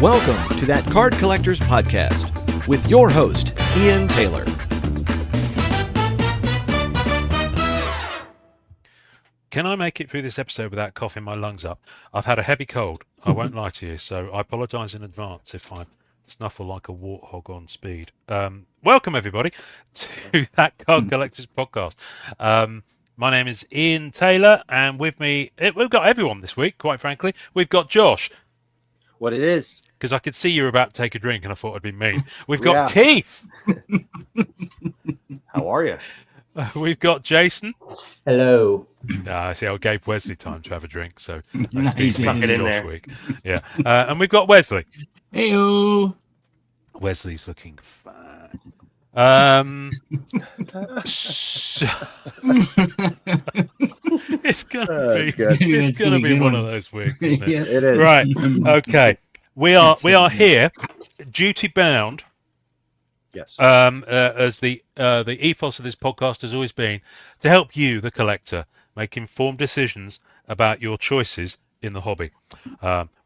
Welcome to That Card Collectors Podcast with your host, Ian Taylor. Can I make it through this episode without coughing my lungs up? I've had a heavy cold, I won't lie to you, so I apologise in advance if I snuffle like a warthog on speed. Welcome, everybody, to That Card Collectors Podcast. My name is Ian Taylor, and with me, we've got everyone this week, quite frankly. We've got Josh. What it is. Because I could see you were about to take a drink, and I thought I'd be mean. We've got Keith. How are you? We've got Jason. Hello. I see. I gave Wesley time to have a drink, so Nice. Stuck it in there. Week. Yeah, and we've got Wesley. Heyo. Wesley's looking fine. So it's gonna be one of those weeks, isn't it? Yeah, it is. Right. Okay. We are here, duty bound. Yes. As the ethos of this podcast has always been to help you, the collector, make informed decisions about your choices in the hobby.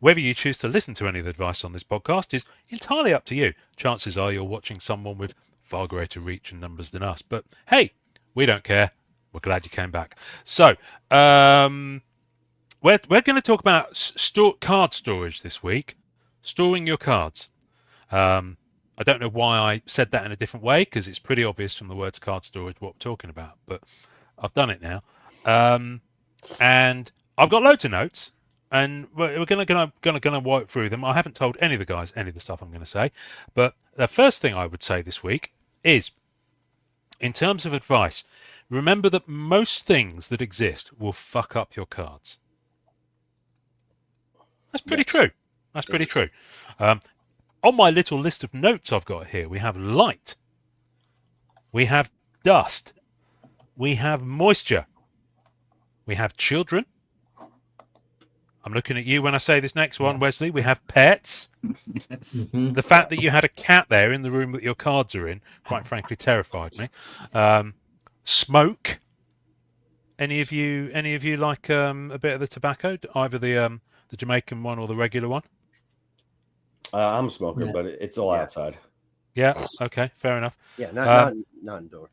Whether you choose to listen to any of the advice on this podcast is entirely up to you. Chances are you're watching someone with far greater reach and numbers than us. But hey, we don't care. We're glad you came back. So we're going to talk about card storage this week. Storing your cards. I don't know why I said that in a different way, because it's pretty obvious from the words card storage what we're talking about, but I've done it now. And I've got loads of notes, and we're going to wipe through them. I haven't told any of the guys any of the stuff I'm going to say, but the first thing I would say this week is, in terms of advice, remember that most things that exist will fuck up your cards. That's pretty true. That's pretty true. On my little list of notes I've got here, we have light, we have dust, we have moisture, we have children. I'm looking at you when I say this next one, Wesley. We have pets. Yes. The fact that you had a cat there in the room that your cards are in, quite frankly, terrified me. Smoke. Any of you like a bit of the tobacco, either the Jamaican one or the regular one? I'm a smoker, but it's all outside. Yeah. Okay. Fair enough. Yeah, not indoor.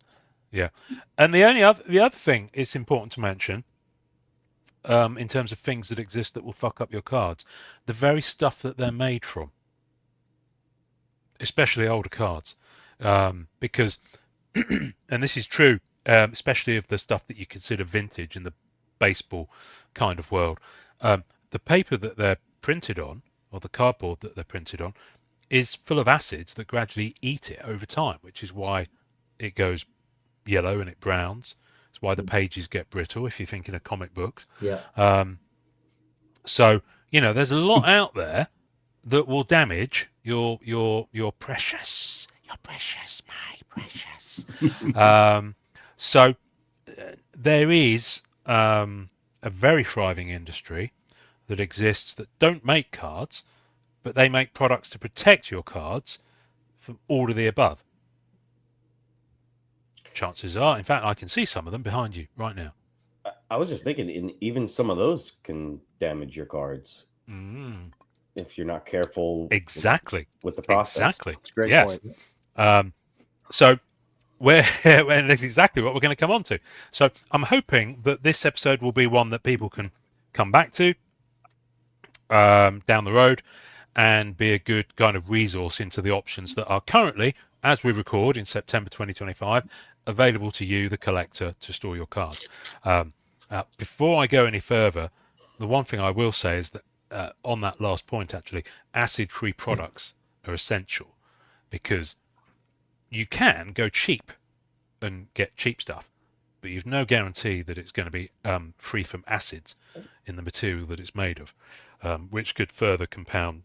Yeah. And the other thing it's important to mention, in terms of things that exist that will fuck up your cards, the very stuff that they're made from, especially older cards, because, and this is true, especially of the stuff that you consider vintage in the baseball kind of world, the paper that they're printed on, or the cardboard that they're printed on, is full of acids that gradually eat it over time, which is why it goes yellow and it browns. It's why the pages get brittle if you're thinking of comic books. Yeah. So, there's a lot out there that will damage your precious, my precious. So there is a very thriving industry that exists that don't make cards, but they make products to protect your cards from all of the above. Chances are, in fact, I can see some of them behind you right now. I was just thinking, even some of those can damage your cards if you're not careful. Exactly. With the process. Exactly. Great yes. point. So and that's exactly what we're going to come on to. So I'm hoping that this episode will be one that people can come back to down the road and be a good kind of resource into the options that are currently, as we record in September 2025, available to you, the collector, to store your cards. Before I go any further, the one thing I will say is that on that last point, actually, acid-free products are essential, because you can go cheap and get cheap stuff, but you've no guarantee that it's going to be free from acids in the material that it's made of, which could further compound,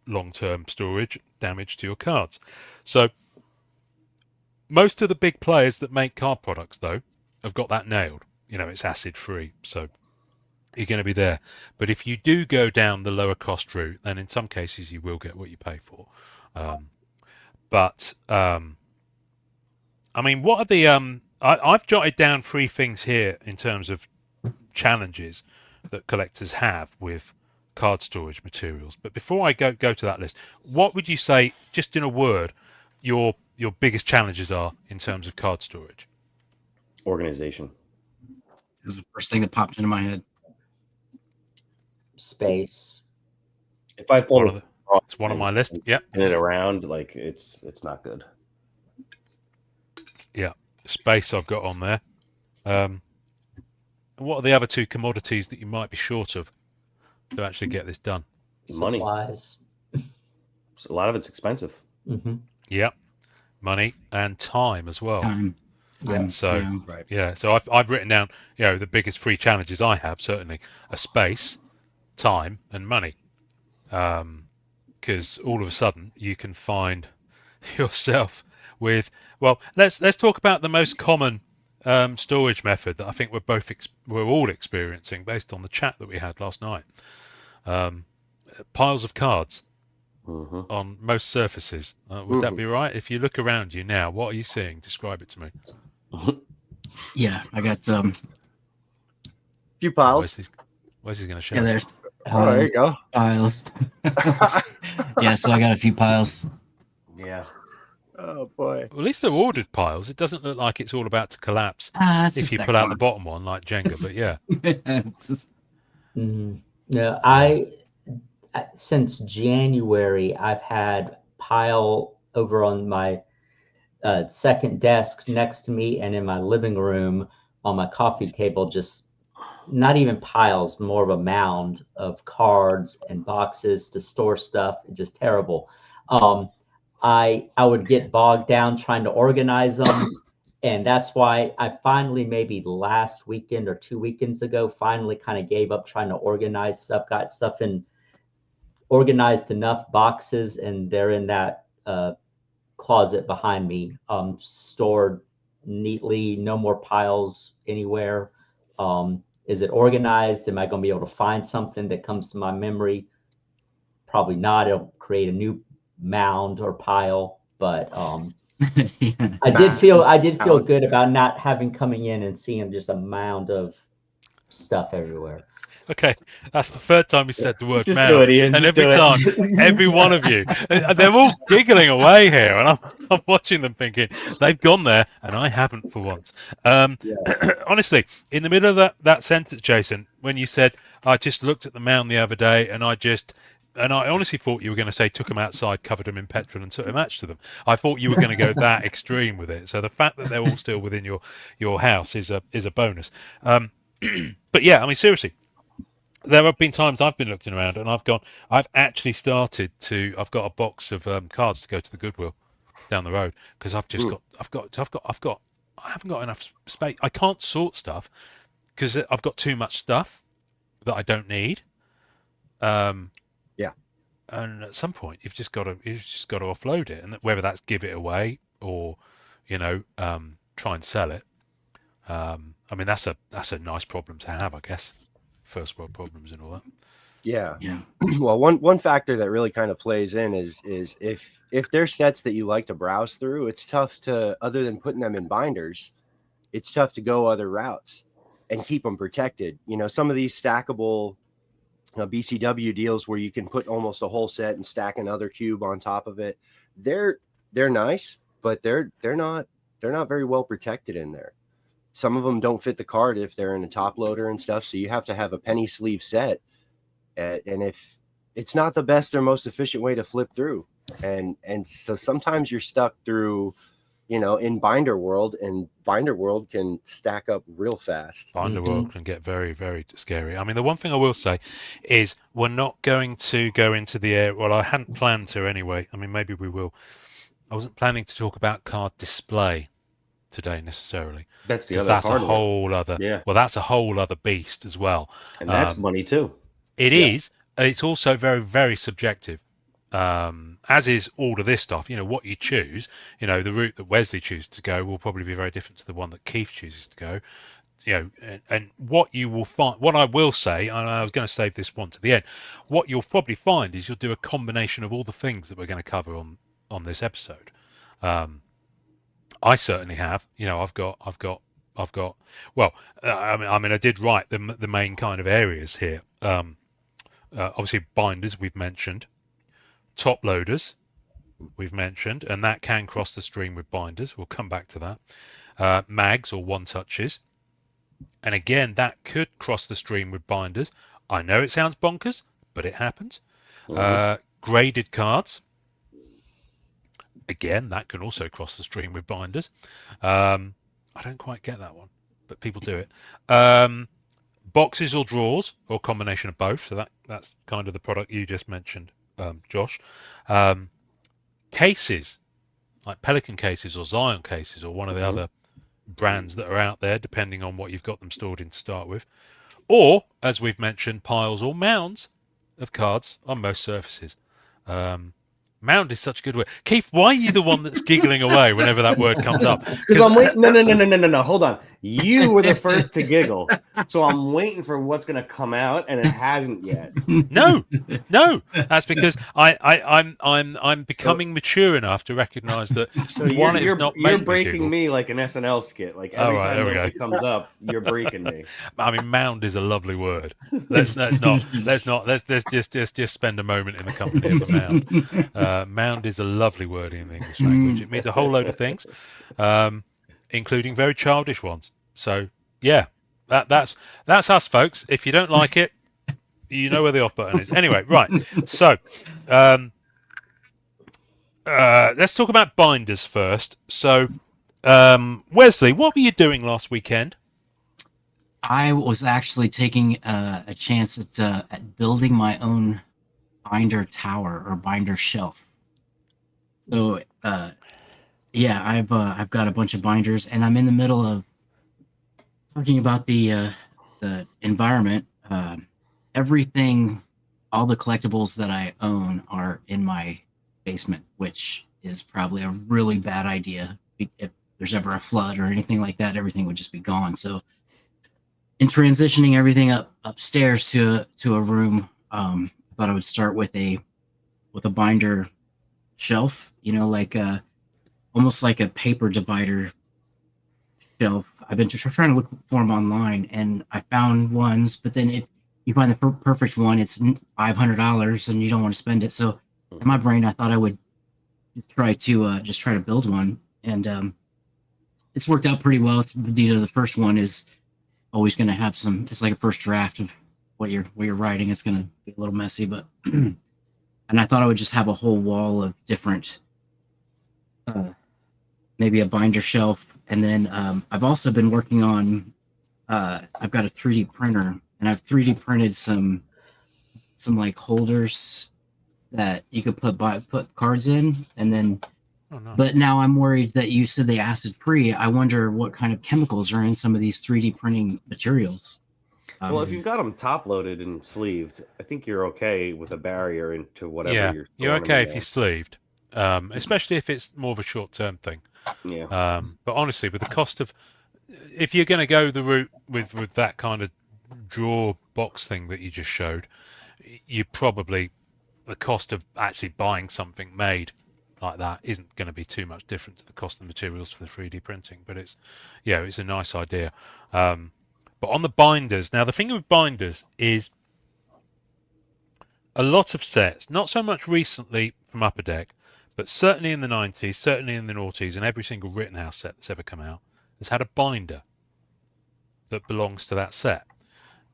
long-term storage damage to your cards. So most of the big players that make card products, though, have got that nailed. It's acid-free, so you're going to be there. But if you do go down the lower cost route, then in some cases you will get what you pay for. What are the I've jotted down 3 things here in terms of challenges that collectors have with card storage materials. But before I go to that list, what would you say, just in a word, your biggest challenges are in terms of card storage? Organization. It was the first thing that popped into my head. Space. If I pull it's one on my list. Yeah, and it around, like it's not good. Yeah, space I've got on there. What are the other two commodities that you might be short of to actually get this done? Money. Supplies. A lot of it's expensive. Mm-hmm. Yeah, money and time as well. Time. Yeah. So Right. yeah, so I've written down, the biggest three challenges I have certainly are space, time, and money. Because all of a sudden you can find yourself with, well, let's talk about the most common storage method that I think we're all experiencing based on the chat that we had last night. Piles of cards on most surfaces. Would that be right? If you look around you now, what are you seeing? Describe it to me. Yeah, I got Few piles. Where's he going to show yeah, us? there's Oh, there you go. piles. Yeah, so I got a few piles. Yeah. Oh boy. Well, at least they're ordered piles. It doesn't look like it's all about to collapse It's if just you that pull out the card. bottom one like Jenga. But yeah, It's just- No, since January, I've had pile over on my second desk next to me and in my living room on my coffee table, just not even piles, more of a mound of cards and boxes to store stuff. Just terrible. I would get bogged down trying to organize them. And that's why I finally, maybe last weekend or 2 weekends ago, finally kind of gave up trying to organize stuff, got stuff in organized enough boxes, and they're in that closet behind me, stored neatly, no more piles anywhere. Is it organized? Am I going to be able to find something that comes to my memory? Probably not. It'll create a new mound or pile, but yeah. I did feel good about not having coming in and seeing just a mound of stuff everywhere. okay, that's the third time you said the word Just mound, do it, Ian. and Just every do it. time, every one of you, they're all giggling away here, and I'm watching them thinking they've gone there, and I haven't for once. Honestly, in the middle of that sentence, Jason, when you said I just looked at the mound the other day, and I honestly thought you were going to say took them outside, covered them in petrol, and took a match to them. I thought you were going to go that extreme with it. So the fact that they're all still within your house is a bonus. But yeah, I mean, seriously, there have been times I've been looking around and I've actually started to. I've got a box of cards to go to the Goodwill down the road because I haven't got enough space. I can't sort stuff because I've got too much stuff that I don't need. And at some point, you've just got to offload it, and whether that's give it away or, try and sell it. I mean, that's a nice problem to have, I guess. First world problems and all that. Yeah. Yeah. Well, one factor that really kind of plays in is if there's sets that you like to browse through, it's tough to, other than putting them in binders, it's tough to go other routes and keep them protected. Some of these stackable BCW deals where you can put almost a whole set and stack another cube on top of it. They're nice, but they're not very well protected in there. Some of them don't fit the card if they're in a top loader and stuff. So you have to have a penny sleeve set. And if it's not the best or most efficient way to flip through. And so sometimes you're stuck through, in binder world, and binder world can stack up real fast. Binder world can get very, very scary. I mean, the one thing I will say is we're not going to go into the area. Well, I hadn't planned to anyway. I mean, maybe we will. I wasn't planning to talk about card display today necessarily. That's the Because other that's a hardware. whole other. Yeah. Well, that's a whole other beast as well. And that's money too. It is. It's also very, very subjective. As is all of this stuff. What you choose. The route that Wesley chooses to go will probably be very different to the one that Keith chooses to go. And what you will find, what I will say, and I was going to save this one to the end, what you'll probably find is you'll do a combination of all the things that we're going to cover on this episode. I certainly have. I've got. Well, I mean, I did write the main kind of areas here. obviously binders we've mentioned, top loaders we've mentioned, and that can cross the stream with binders. We'll come back to that. Mags or one touches, and again that could cross the stream with binders. I know it sounds bonkers, but it happens. Graded cards, again that can also cross the stream with binders. I don't quite get that one, but people do it. Boxes or drawers, or combination of both. So that's kind of the product you just mentioned, Josh. Cases, like Pelican cases or Zion cases or one of the other brands that are out there, depending on what you've got them stored in to start with. Or, as we've mentioned, piles or mounds of cards on most surfaces. Mound is such a good word. Keith, why are you the one that's giggling away whenever that word comes up? Because I'm waiting. No. Hold on. You were the first to giggle, so I'm waiting for what's going to come out, and it hasn't yet. No. That's because I'm becoming mature enough to recognise that you're breaking me like an SNL skit. Like every time it comes up, you're breaking me. I mean, mound is a lovely word. Let's just spend a moment in the company of a mound. Mound is a lovely word in the English language. It means a whole load of things, including very childish ones. So yeah, that's us, folks. If you don't like it, you know where the off button is. Anyway, right. So let's talk about binders first. So Wesley, what were you doing last weekend? I was actually taking a chance at building my own binder tower or binder shelf. So yeah, I've got a bunch of binders, and I'm in the middle of talking about the environment. Everything, all the collectibles that I own are in my basement, which is probably a really bad idea. If there's ever a flood or anything like that, everything would just be gone. So in transitioning everything upstairs to a room, I thought I would start with a binder shelf, like almost like a paper divider shelf. I've been trying to look for them online, and I found ones, but then if you find the perfect one, it's $500 and you don't want to spend it. So in my brain, I thought I would just try to build one, and it's worked out pretty well. It's the first one is always going to have it's like a first draft of what you're writing. It's going to be a little messy, but and I thought I would just have a whole wall of different, maybe a binder shelf. And then I've also been working on, I've got a 3D printer, and I've 3D printed some like holders that you could put cards in, and then. Oh, no. But now I'm worried that you said they acid free. I wonder what kind of chemicals are in some of these 3D printing materials. Well, if you've got them top loaded and sleeved, I think you're okay with a barrier into whatever you're okay if you're sleeved, especially if it's more of a short-term thing. Yeah. But honestly, with the cost of, if you're going to go the route with that kind of drawer box thing that you just showed, you probably, the cost of actually buying something made like that isn't going to be too much different to the cost of the materials for the 3D printing. But it's a nice idea. But on the binders, now the thing with binders is a lot of sets, not so much recently from Upper Deck, but certainly in the 90s, certainly in the noughties, and every single Rittenhouse set that's ever come out has had a binder that belongs to that set.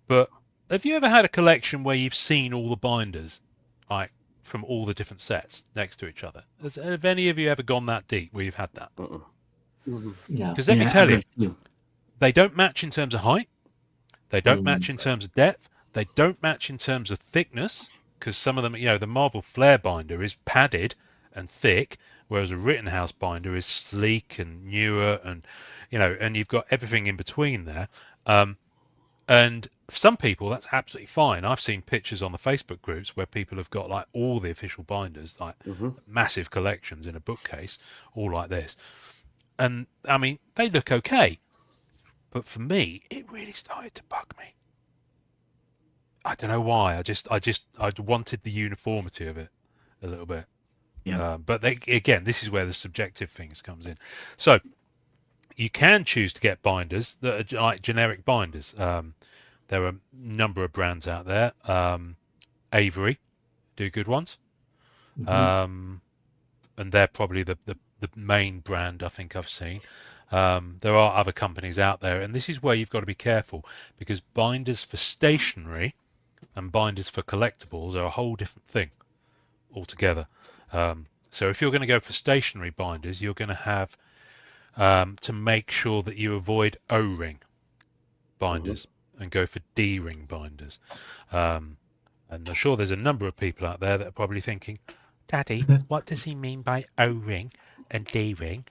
But have you ever had a collection where you've seen all the binders, like from all the different sets next to each other? Have any of you ever gone that deep where you've had that? No. Because let me tell you, they don't match in terms of height. They don't match in terms of depth. They don't match in terms of thickness, because some of them, the Marvel Flair binder is padded and thick, whereas a Rittenhouse binder is sleek and newer, and and you've got everything in between there. And for some people, that's absolutely fine. I've seen pictures on the Facebook groups where people have got like all the official binders, like massive collections in a bookcase, all like this. And I mean, they look okay. But for me, it really started to bug me. I don't know why. I wanted the uniformity of it a little bit. Yeah. But again, this is where the subjective things comes in. So you can choose to get binders that are like generic binders. There are a number of brands out there. Avery do good ones. Mhm. And they're probably the main brand I think I've seen. There are other companies out there, and this is where you've got to be careful, because binders for stationery and binders for collectibles are a whole different thing altogether. So if you're going to go for stationery binders, you're going to have to make sure that you avoid O-ring binders and go for D-ring binders. And I'm sure there's a number of people out there that are probably thinking, Daddy, what does he mean by O-ring and D-ring?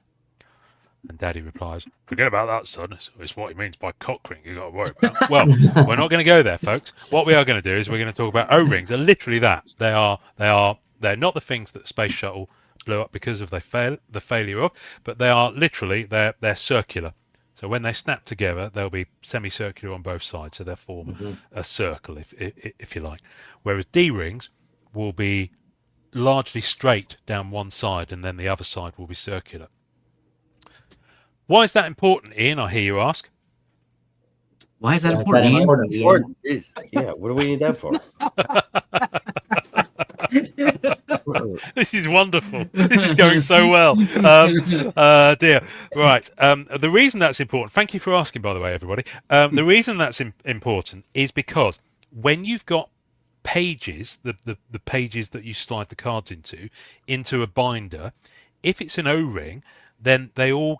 And Daddy replies, forget about that, son. It's what he means by cock ring you've got to worry about. Well, we're not going to go there, folks. What we are going to do is we're going to talk about O-rings. They're literally that. They're not the things that the space shuttle blew up because of the failure of, but they are literally, they're circular. So when they snap together, they'll be semicircular on both sides, so they'll form a circle, if you like. Whereas D-rings will be largely straight down one side, and then the other side will be circular. Why is that important, Ian? I hear you ask. Why is that Why is important, that Ian? important, Ian? Important is. Yeah, what do we need that for? This is wonderful. This is going so well. Dear. Right. The reason that's important, thank you for asking, by the way, everybody. The reason that's important is because when you've got pages, the pages that you slide the cards into a binder, if it's an O-ring, then they all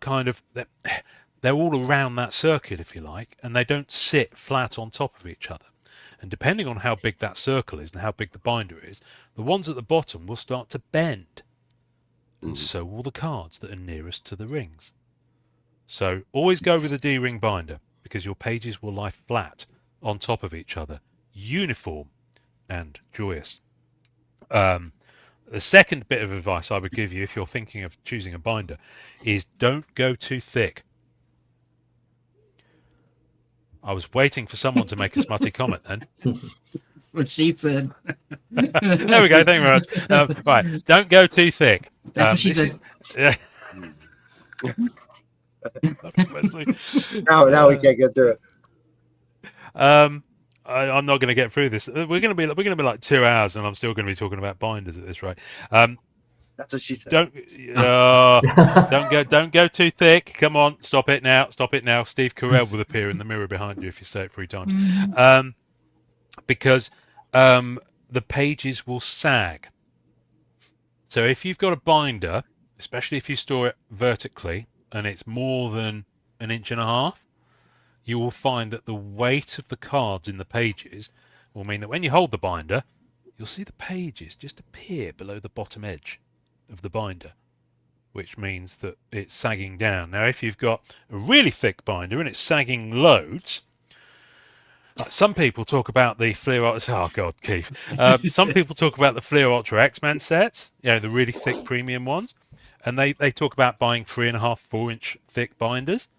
they're all around that circle, if you like, and they don't sit flat on top of each other. And depending on how big that circle is and how big the binder is, the ones at the bottom will start to bend. And so will the cards that are nearest to the rings. So always go with a D-ring binder, because your pages will lie flat on top of each other, uniform and joyous. The second bit of advice I would give you if you're thinking of choosing a binder is don't go too thick. I was waiting for someone to make a smutty comment then. That's what she said. There we go. Thank you very much. Right. Don't go too thick. That's what she said. Now we can't get through it. I'm not going to get through this. We're going to be like 2 hours, and I'm still going to be talking about binders at this rate. That's what she said. Don't go too thick. Come on, stop it now. Steve Carell will appear in the mirror behind you if you say it 3 times. Because the pages will sag. So if you've got a binder, especially if you store it vertically and it's more than 1.5 inches, you will find that the weight of the cards in the pages will mean that when you hold the binder, you'll see the pages just appear below the bottom edge of the binder, which means that it's sagging down. Now, if you've got a really thick binder and it's sagging loads, some people talk about the Fleer Ultra. Oh God, Keith. Some people talk about the Fleer Ultra X-Men sets, the really thick premium ones, and they talk about buying 3.5, 4-inch thick binders,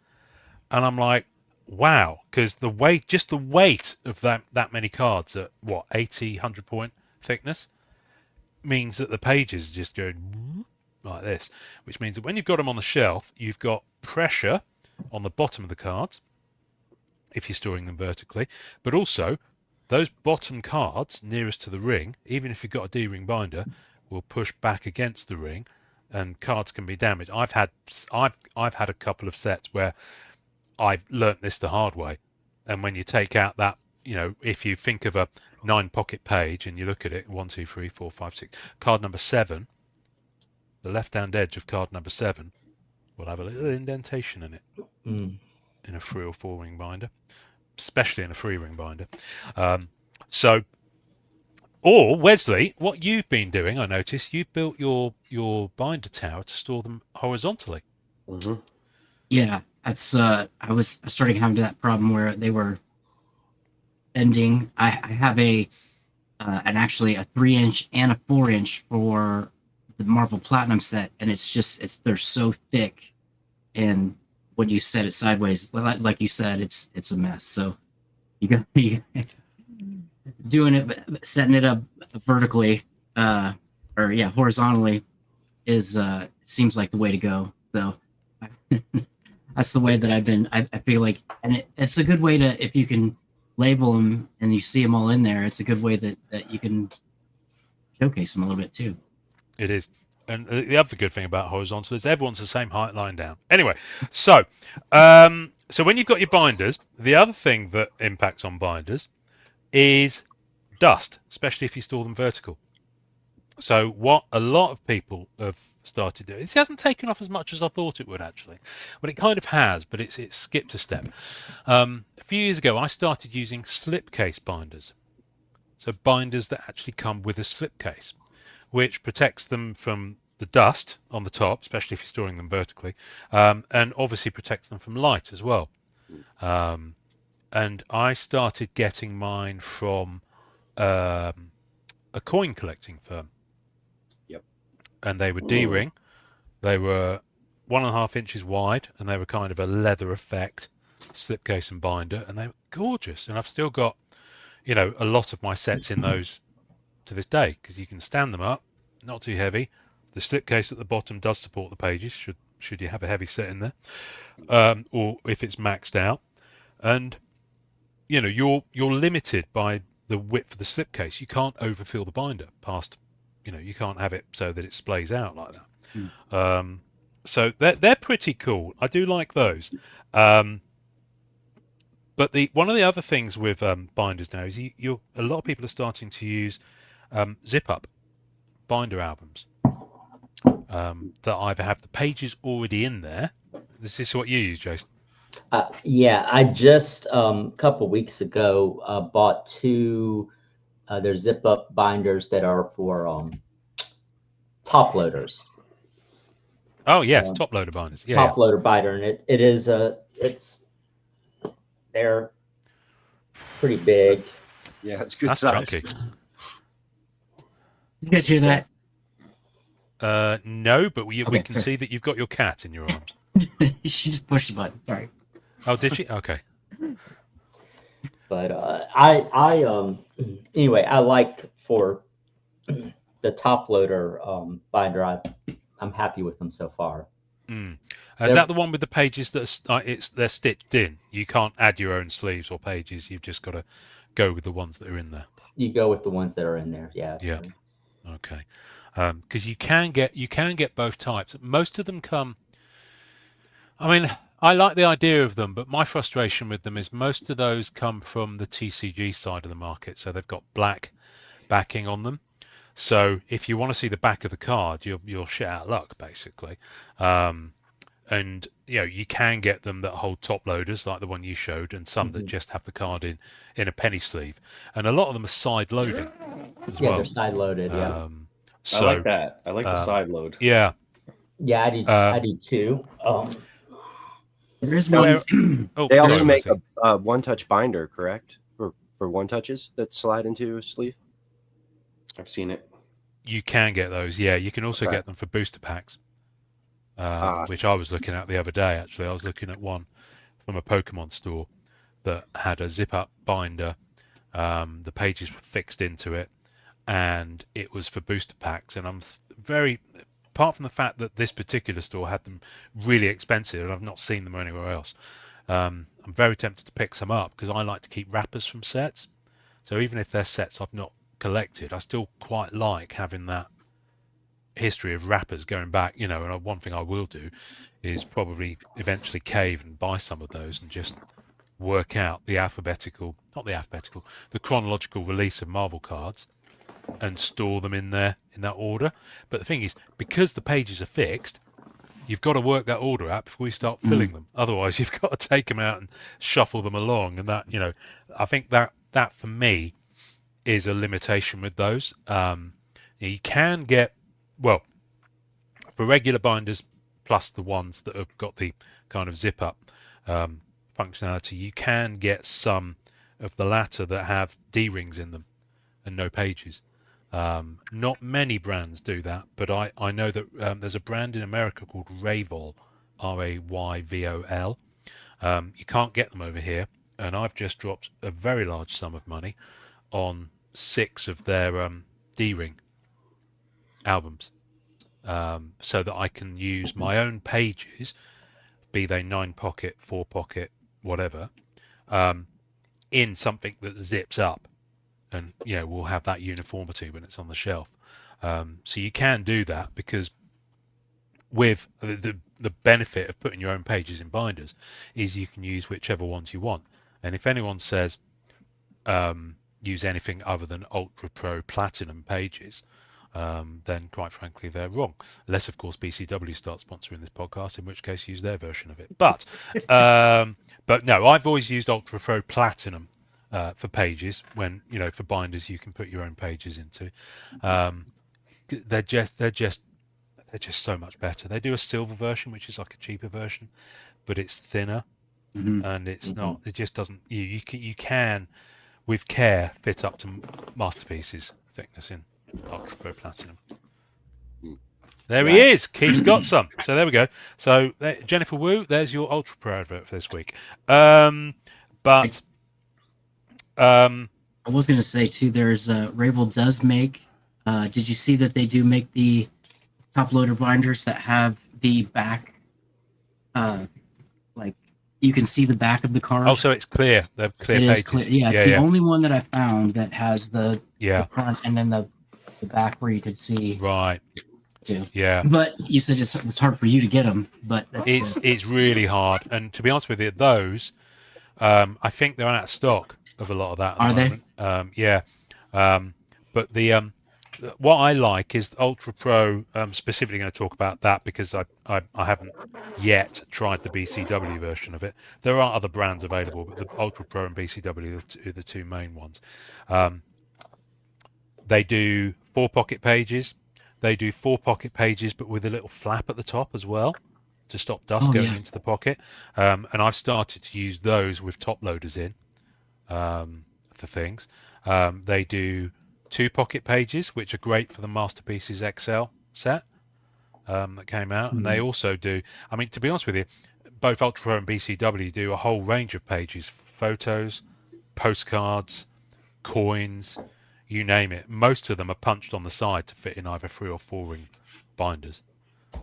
and I'm like, wow, because the weight of that many cards at 80, 100 point thickness means that the pages just go like this, which means that when you've got them on the shelf, you've got pressure on the bottom of the cards if you're storing them vertically, but also those bottom cards nearest to the ring, even if you've got a D-ring binder, will push back against the ring, and cards can be damaged. I've had a couple of sets where I've learnt this the hard way, and when you take out that, if you think of a 9-pocket page and you look at it, 1, 2, 3, 4, 5, 6, card number 7, the left-hand edge of card number 7 will have a little indentation in it. In a 3 or 4 ring binder, especially in a 3-ring binder. Or Wesley, what you've been doing, I noticed, you've built your binder tower to store them horizontally. Mm-hmm. Yeah, that's I was starting having that problem where they were bending. I have an actually a 3-inch and a 4-inch for the Marvel Platinum set, and they're so thick, and when you set it sideways, like you said, it's a mess. So you got to be doing it, setting it up vertically, horizontally is seems like the way to go. So that's the way that I've been. I feel like, and it's a good way to, if you can label them and you see them all in there, it's a good way that you can showcase them a little bit too. It is. And the other good thing about horizontal is everyone's the same height line down. Anyway, so when you've got your binders, the other thing that impacts on binders is dust, especially if you store them vertical. So what a lot of people have started doing, it hasn't taken off as much as I thought it would actually. Well, it kind of has, but it's skipped a step. A few years ago, I started using slipcase binders. So binders that actually come with a slipcase, which protects them from the dust on the top, especially if you're storing them vertically, and obviously protects them from light as well. And I started getting mine from a coin collecting firm. Yep. And they were D-ring. They were 1.5 inches wide, and they were kind of a leather effect slipcase and binder, and they were gorgeous. And I've still got, a lot of my sets in those to this day, because you can stand them up, not too heavy. The slipcase at the bottom does support the pages, should you have a heavy set in there, or if it's maxed out. And you're limited by the width of the slipcase. You can't overfill the binder past, you can't have it so that it splays out like that. So they're pretty cool. I do like those. But one of the other things with binders now is a lot of people are starting to use zip up binder albums that either have the pages already in there. This is what you use, Jason. Yeah, I just a couple weeks ago bought two. There's zip up binders that are for top loaders. Oh yes, top loader binders. Yeah, top loader binder, and they're pretty big. Yeah, it's good That's size. chunky. Did you guys hear that? No, but we Okay, can sorry. see that you've got your cat in your arms. She just pushed the button. Sorry. Oh, did she? Okay. But anyway, I like for the top loader binder. I'm happy with them so far. Is that the one with the pages that they're stitched in? You can't add your own sleeves or pages. You've just got to go with the ones that are in there. You go with the ones that are in there. Yeah. Yeah. Okay. Because you can get both types. Most of them come. I mean, I like the idea of them, but my frustration with them is most of those come from the TCG side of the market, so they've got black backing on them. So if you want to see the back of the card, you're shit out of luck, basically. And you can get them that hold top loaders, like the one you showed, and some that just have the card in a penny sleeve. And a lot of them are side loading as well. Yeah, they're side loaded. Yeah. So, I like that. I like the side load. Yeah. Yeah, I do too. There's one. They also sorry, make Lucy. a one-touch binder, correct? For one touches that slide into a sleeve. I've seen it. You can get those, yeah. You can also Okay. get them for booster packs, which I was looking at the other day, actually. I was looking at one from a Pokemon store that had a zip-up binder. The pages were fixed into it, and it was for booster packs. And I'm very... Apart from the fact that this particular store had them really expensive, and I've not seen them anywhere else, I'm very tempted to pick some up because I like to keep wrappers from sets. So even if they're sets I've not collected, I still quite like having that history of wrappers going back. And one thing I will do is probably eventually cave and buy some of those and just work out the chronological release of Marvel cards and store them in there in that order. But the thing is, because the pages are fixed, you've got to work that order out before you start filling them. Otherwise, you've got to take them out and shuffle them along. And that, I think that for me is a limitation with those. You can get, well, for regular binders plus the ones that have got the kind of zip up functionality, you can get some of the latter that have D-rings in them and no pages. Not many brands do that, but I know that there's a brand in America called Rayvol, Rayvol. You can't get them over here, and I've just dropped a very large sum of money on 6 of their D-ring albums, so that I can use my own pages, be they 9-pocket, 4-pocket, whatever, in something that zips up, and we'll have that uniformity when it's on the shelf. So you can do that, because with the benefit of putting your own pages in binders is you can use whichever ones you want. And if anyone says use anything other than Ultra Pro Platinum pages, then quite frankly they're wrong. Unless of course BCW starts sponsoring this podcast, in which case use their version of it. But no, I've always used Ultra Pro Platinum for pages, when for binders you can put your own pages into. They're just so much better. They do a silver version, which is like a cheaper version, but it's thinner, and it's not. It just doesn't. You can, with care, fit up to Masterpiece's thickness in Ultra Pro Platinum. There he is. Keith's got some. So there we go. So Jennifer Wu, there's your Ultra Pro advert for this week. I was going to say too, there's Rabel does make. Did you see that they do make the top loader binders that have the back, like you can see the back of the card? Oh, so it's clear. They're clear pages. Clear. Yeah, it's the only one that I found that has the front and then the back where you could see. Right. Too. Yeah. But you said it's hard for you to get them, but it's really hard. And to be honest with you, those I think they're out of stock of a lot of that. Are they? Yeah. But the what I like is Ultra Pro. I'm specifically going to talk about that because I haven't yet tried the BCW version of it. There are other brands available, but the Ultra Pro and BCW are the two main ones. They do 4 pocket pages. They do 4 pocket pages, but with a little flap at the top as well to stop dust going into the pocket. And I've started to use those with Toploaders in for things. They do 2 pocket pages, which are great for the Masterpieces XL set that came out. And they also do, I mean, to be honest with you, both Ultra Pro and BCW do a whole range of pages, photos, postcards, coins, you name it. Most of them are punched on the side to fit in either 3 or 4 ring binders.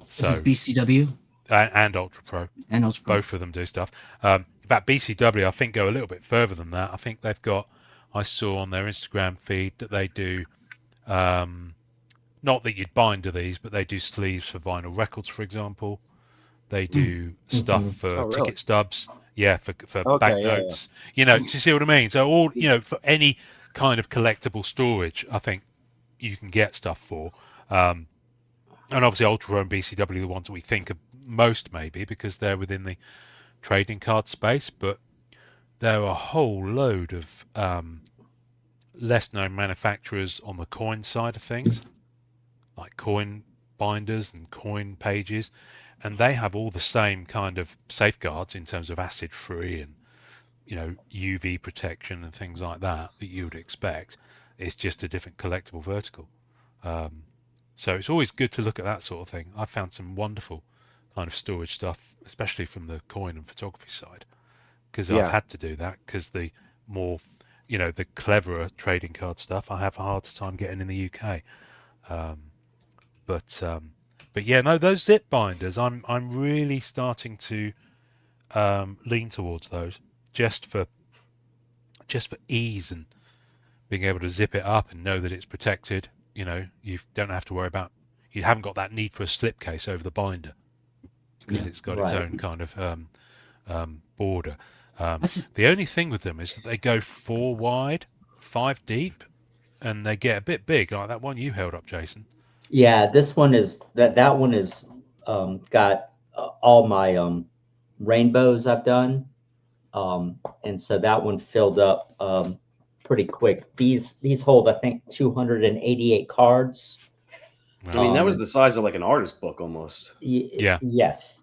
So is it BCW and Ultra Pro, and Ultra Pro. Both of them do stuff. In fact, BCW I think go a little bit further than that. I think they've got. I saw on their Instagram feed that they do. Not that you'd binder these, but they do sleeves for vinyl records, for example. They do stuff for ticket stubs. Yeah, for banknotes. Yeah. Do you see what I mean? So all for any kind of collectible storage, I think you can get stuff for. And obviously Ultra Pro and BCW are the ones that we think of most, maybe because they're within the trading card space, but there are a whole load of less known manufacturers on the coin side of things, like coin binders and coin pages, and they have all the same kind of safeguards in terms of acid free and UV protection and things like that you would expect. It's just a different collectible vertical. So it's always good to look at that sort of thing. I found some wonderful kind of storage stuff, especially from the coin and photography side, because I've had to do that because the more, the cleverer trading card stuff, I have a harder time getting in the UK. But yeah, no, those zip binders, I'm really starting to lean towards those. Just for ease and being able to zip it up and know that it's protected. You don't have to worry about. You haven't got that need for a slipcase over the binder because it's got its own kind of border. The only thing with them is that they go 4 wide, 5 deep, and they get a bit big, like that one you held up, Jason. Yeah, this one is that one is got all my rainbows I've done. And so that one filled up pretty quick. These hold, I think, 288 cards. I mean, that was the size of like an artist book almost. Yeah. Yes.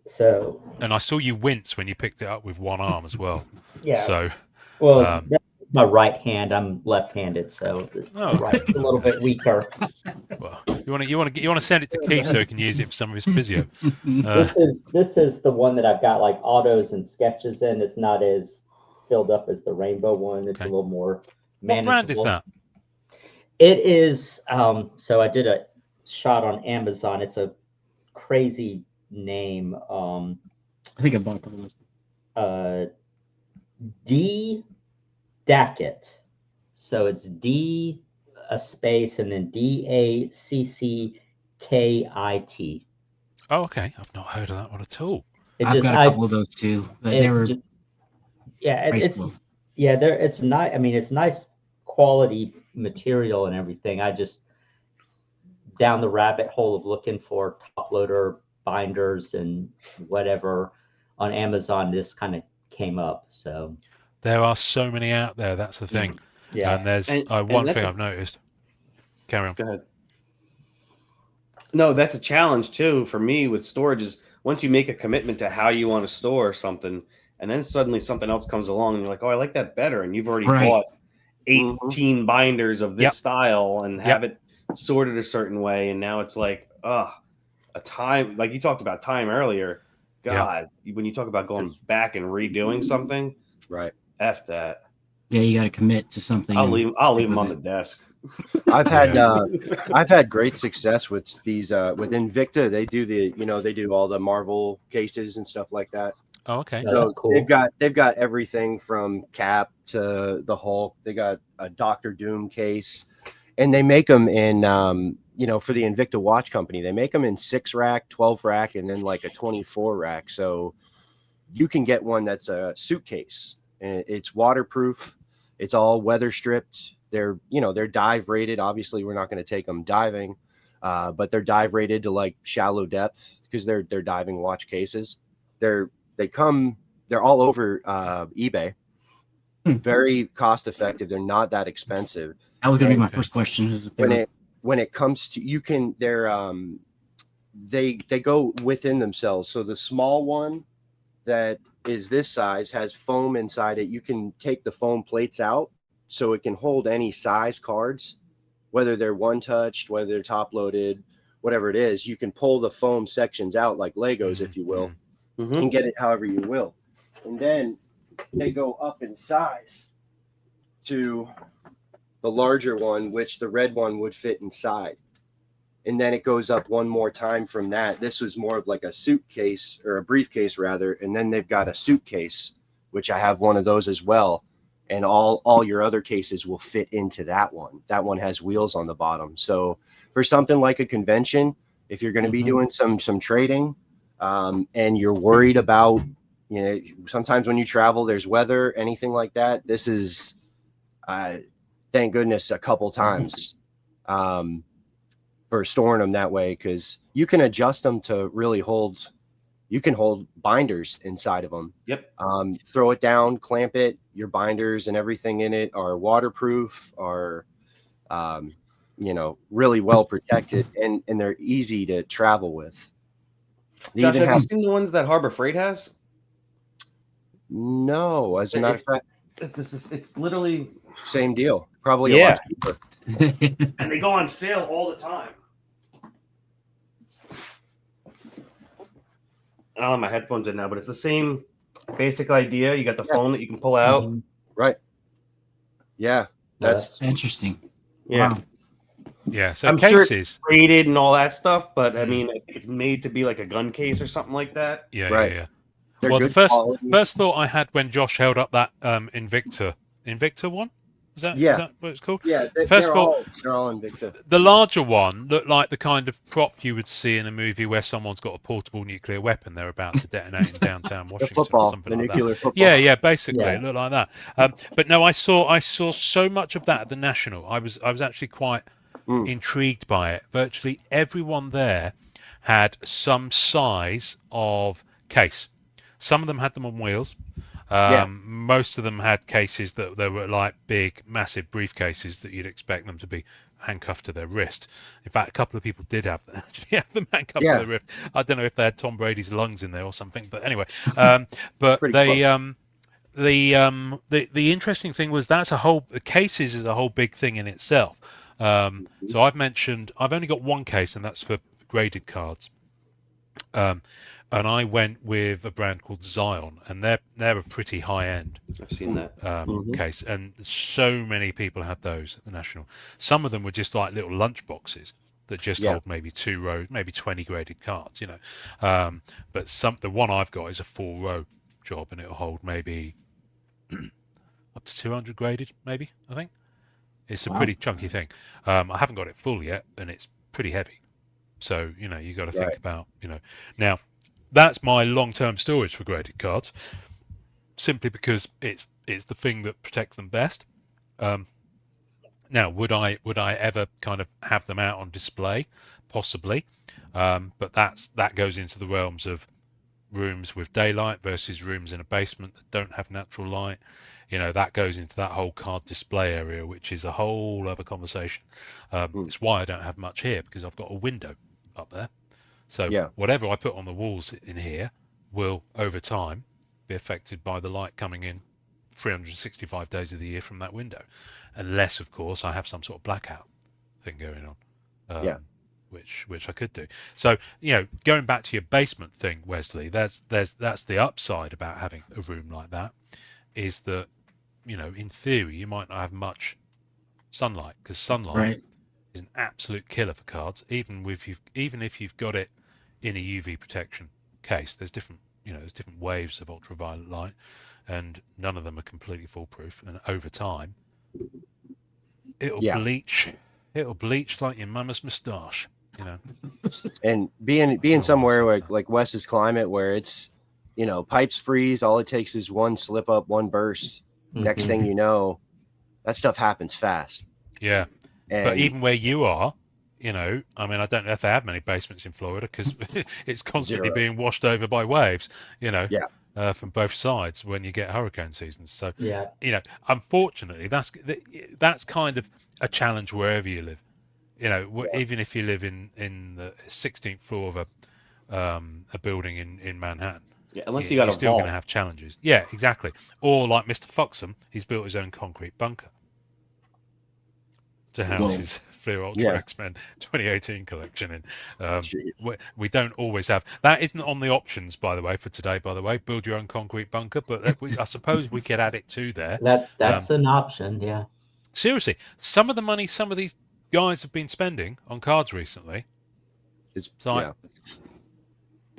So. And I saw you wince when you picked it up with one arm as well. Yeah. So. Well, that's my right hand. I'm left-handed, so right's a little bit weaker. Well, you want to send it to Keith so he can use it for some of his physio. This is the one that I've got like autos and sketches in. It's not as filled up as the rainbow one. It's a little more manageable. What brand is that? It is. So I did a shot on Amazon. It's a crazy name. I think I bought it. Dackit. So it's D a space and then DACCKIT. Oh, okay. I've not heard of that one at all. I've got a couple of those too, but they were it's cool. it's nice. I mean, it's nice quality material and everything. I just down the rabbit hole of looking for top loader binders and whatever on Amazon. This kind of came up. So there are so many out there. That's the thing. Yeah, and there's one thing I've noticed. Carry on. Go ahead. No, that's a challenge too for me with storage. Is once you make a commitment to how you want to store something, and then suddenly something else comes along, and you're like, "Oh, I like that better," and you've already bought 18 binders of this style and have it sorted a certain way, and now it's like, a time, like you talked about time earlier. God, when you talk about going back and redoing something, right? F that. Yeah, you got to commit to something. I'll leave them on the desk. I've had great success with these with Invicta. They do they do all the Marvel cases and stuff like that. Oh, okay. No, that's cool. They've got everything from Cap to the Hulk. They got a Doctor Doom case, and they make them in for the Invicta watch company. They make them in 6-rack, 12-rack, and then like a 24-rack. So you can get one that's a suitcase, and it's waterproof. It's all weather stripped. They're dive rated. Obviously, we're not going to take them diving, but they're dive rated to like shallow depth because they're diving watch cases. They're all over eBay. Very cost effective. They're not that expensive. That was going to be my first question. When it comes to they go within themselves. So the small one that is this size has foam inside it. You can take the foam plates out so it can hold any size cards, whether they're one touched, whether they're top loaded, whatever it is. You can pull the foam sections out like Legos, if you will, and get it however you will. And then they go up in size to the larger one, which the red one would fit inside. And then it goes up one more time from that. This was more of like a suitcase or a briefcase rather. And then they've got a suitcase, which I have one of those as well. And all your other cases will fit into that one. That one has wheels on the bottom. So for something like a convention, if you're going to be doing some trading, and you're worried about, sometimes when you travel, there's weather, anything like that. This is, thank goodness, a couple times for storing them that way, because you can adjust them to really hold. You can hold binders inside of them. Yep. Throw it down, clamp it. Your binders and everything in it are waterproof, are, really well protected, and they're easy to travel with. Josh, have you seen the ones that Harbor Freight has? No, as a matter of fact, it's literally same deal. Probably a lot cheaper. And they go on sale all the time. I don't have my headphones in now, but it's the same basic idea. You got the phone that you can pull out. Right. Yeah. That's interesting. Yeah. Wow. Yeah. So I'm cases sure it's rated and all that stuff, but I mean, I think it's made to be like a gun case or something like that. Yeah. Right. Yeah. They're Well, the good first quality. thought I had when Josh held up that Invicta one. Is that what it's called? Yeah, First of all, they're all Invicta. the larger one looked like the kind of prop you would see in a movie where someone's got a portable nuclear weapon they're about to detonate in downtown Washington or something the like nuclear that. football. Yeah, basically it looked like that. But no, I saw so much of that at the National. I was actually quite intrigued by it. Virtually everyone there had some size of case. Some of them had them on wheels. Most of them had cases that were like big, massive briefcases that you'd expect them to be handcuffed to their wrist. In fact, a couple of people did have them handcuffed to their wrist. I don't know if they had Tom Brady's lungs in there or something, but anyway. But they, the interesting thing was the cases is a whole big thing in itself. So I've only got one case, and that's for graded cards. And I went with a brand called Zion, and they're a pretty high end. I've seen that case, and so many people had those at the National. Some of them were just like little lunch boxes that just hold maybe 2 rows, maybe 20 graded cards, But the one I've got is a 4-row job, and it'll hold maybe up to 200 graded, maybe. I think it's a Wow. pretty chunky thing. I haven't got it full yet, and it's pretty heavy. So you know, you got to think Right. about, you know, now that's my long-term storage for graded cards, simply because it's the thing that protects them best. Now, would I ever kind of have them out on display? Possibly, but that goes into the realms of rooms with daylight versus rooms in a basement that don't have natural light. You know, that goes into that whole card display area, which is a whole other conversation. It's why I don't have much here, because I've got a window up there. So Yeah. whatever I put on the walls in here will, over time, be affected by the light coming in 365 days of the year from that window, unless, of course, I have some sort of blackout thing going on. Yeah. Which I could do. So, you know, going back to your basement thing, Wesley, that's the upside about having a room like that, is that, you know, in theory, you might not have much sunlight, because sunlight Right. is an absolute killer for cards. Even if you've got it in a UV protection case, there's different waves of ultraviolet light, and none of them are completely foolproof. And over time, it'll Yeah. bleach. It'll bleach like your mama's moustache. You know. And being somewhere like Wes's climate, where it's, you know, pipes freeze, all it takes is one slip up, one burst. Next Mhm. thing you know, that stuff happens fast. Yeah. And But even where you are, you know, I mean, I don't know if they have many basements in Florida, because it's constantly Zero. being washed over by waves, you know, Yeah. from both sides when you get hurricane seasons. So, Yeah. you know, unfortunately, that's kind of a challenge wherever you live. You know, even if you live in the 16th floor of a building in Manhattan. Yeah, unless you got you're a still going vault. to have challenges. Yeah, exactly. Or like Mr. Foxham, he's built his own concrete bunker to house Whoa. his Fleer Ultra Yeah. X-Men 2018 collection in. Jeez. We don't always have that. Isn't on the options, by the way, for today. By the way, build your own concrete bunker, but I suppose we could add it to there. That's an option. Yeah. Seriously, some of the money some of these guys have been spending on cards recently, It's like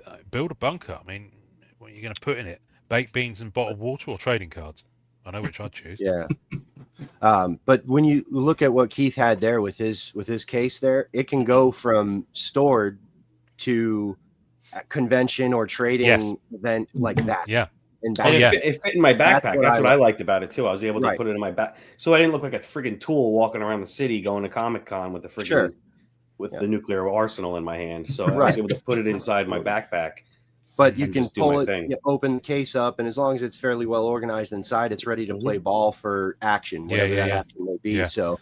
yeah. Build a bunker. I mean, what are you going to put in it? Baked beans and bottled water, or trading cards? I know which I'd choose. Yeah. But when you look at what Keith had there with his case there, it can go from stored to a convention or trading Yes. event like that. Yeah. And And yeah. it fit in my That's backpack. what That's I what I like. liked about it too. I was able to Right. put it in my back, so I didn't look like a friggin' tool walking around the city going to Comic-Con with the friggin' Sure. with Yeah. the nuclear arsenal in my hand. So I Right. was able to put it inside my backpack. But you and can just do pull my it, thing. open the case up, and as long as it's fairly well organized inside, it's ready to play ball for action, whatever that action may be. Yeah. So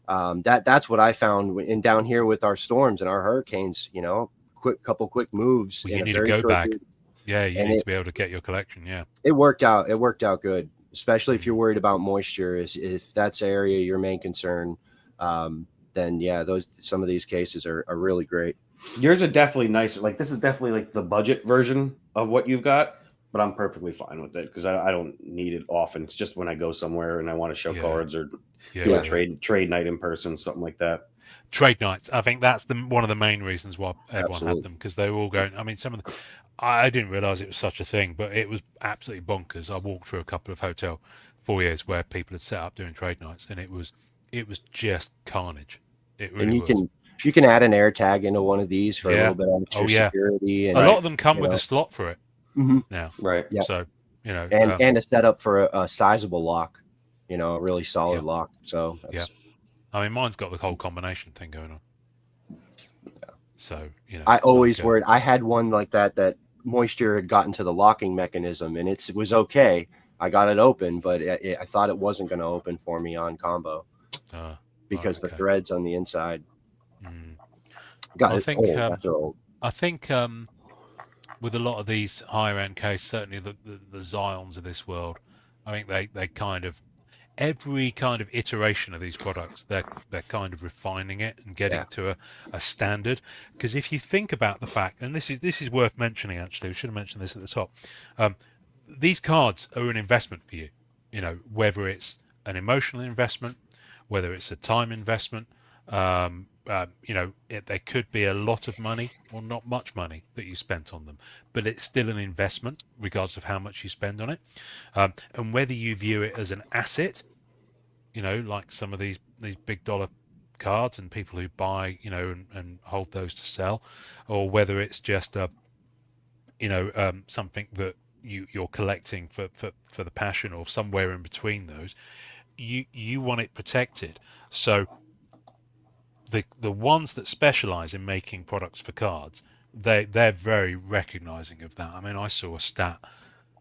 that's what I found in down here with our storms and our hurricanes. You know, couple quick moves. Well, in you a need a very go short bag. period. Yeah, you And need it- to be able to get your collection. Yeah. It worked out. It worked out good, especially if you're worried about moisture. If that's area your main concern, then yeah, some of these cases are really great. Yours are definitely nicer. Like this is definitely like the budget version of what you've got, but I'm perfectly fine with it because I don't need it often. It's just when I go somewhere and I want to show Yeah. cards or Yeah. do yeah. a trade night in person, something like that. Trade nights. I think that's one of the main reasons why everyone Absolutely. had them, because they were all going. I mean, some of the. I didn't realize it was such a thing, but it was absolutely bonkers. I walked through a couple of hotel foyers where people had set up doing trade nights, and it was just carnage. It really And was. you can add an air tag into one of these for a Yeah. little bit of extra Oh, yeah. security. And A lot of them come you with know. a slot for it Mhm. now. Right. Yeah. So you know, and a setup for a sizable lock, you know, a really solid Yeah. lock. So that's, I mean, mine's got the whole combination thing going on. So you know, I always like, worried. I had one like that moisture had gotten to the locking mechanism, and it was okay. I got it open, but I thought it wasn't going to open for me on combo because the okay. threads on the inside Mm. got I it think, old. After old. I think with a lot of these higher end cases, certainly the Zions of this world, I think they kind of every kind of iteration of these products, they're kind of refining it and getting to a standard. Because if you think about the fact, and this is worth mentioning, actually, we should have mentioned this at the top. These cards are an investment for you. You know, whether it's an emotional investment, whether it's a time investment, there could be a lot of money or not much money that you spent on them, but it's still an investment regardless of how much you spend on it. And whether you view it as an asset, like some of these big dollar cards and people who buy, and hold those to sell, or whether it's just something that you're collecting for the passion, or somewhere in between those, you want it protected. So the ones that specialize in making products for cards, they're very recognizing of that. I mean, I saw a stat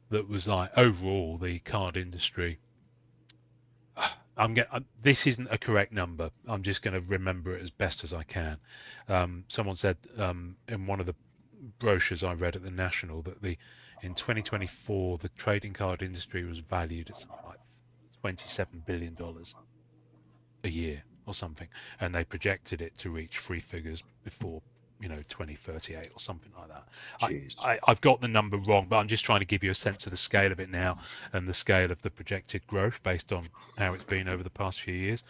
that was like, overall the card industry, this isn't a correct number, I'm just going to remember it as best as I can. Someone said in one of the brochures I read at the National that in 2024 the trading card industry was valued at something like $27 billion a year or something, and they projected it to reach three figures before 2038 or something like that. I've got the number wrong, but I'm just trying to give you a sense of the scale of it now and the scale of the projected growth based on how it's been over the past few years.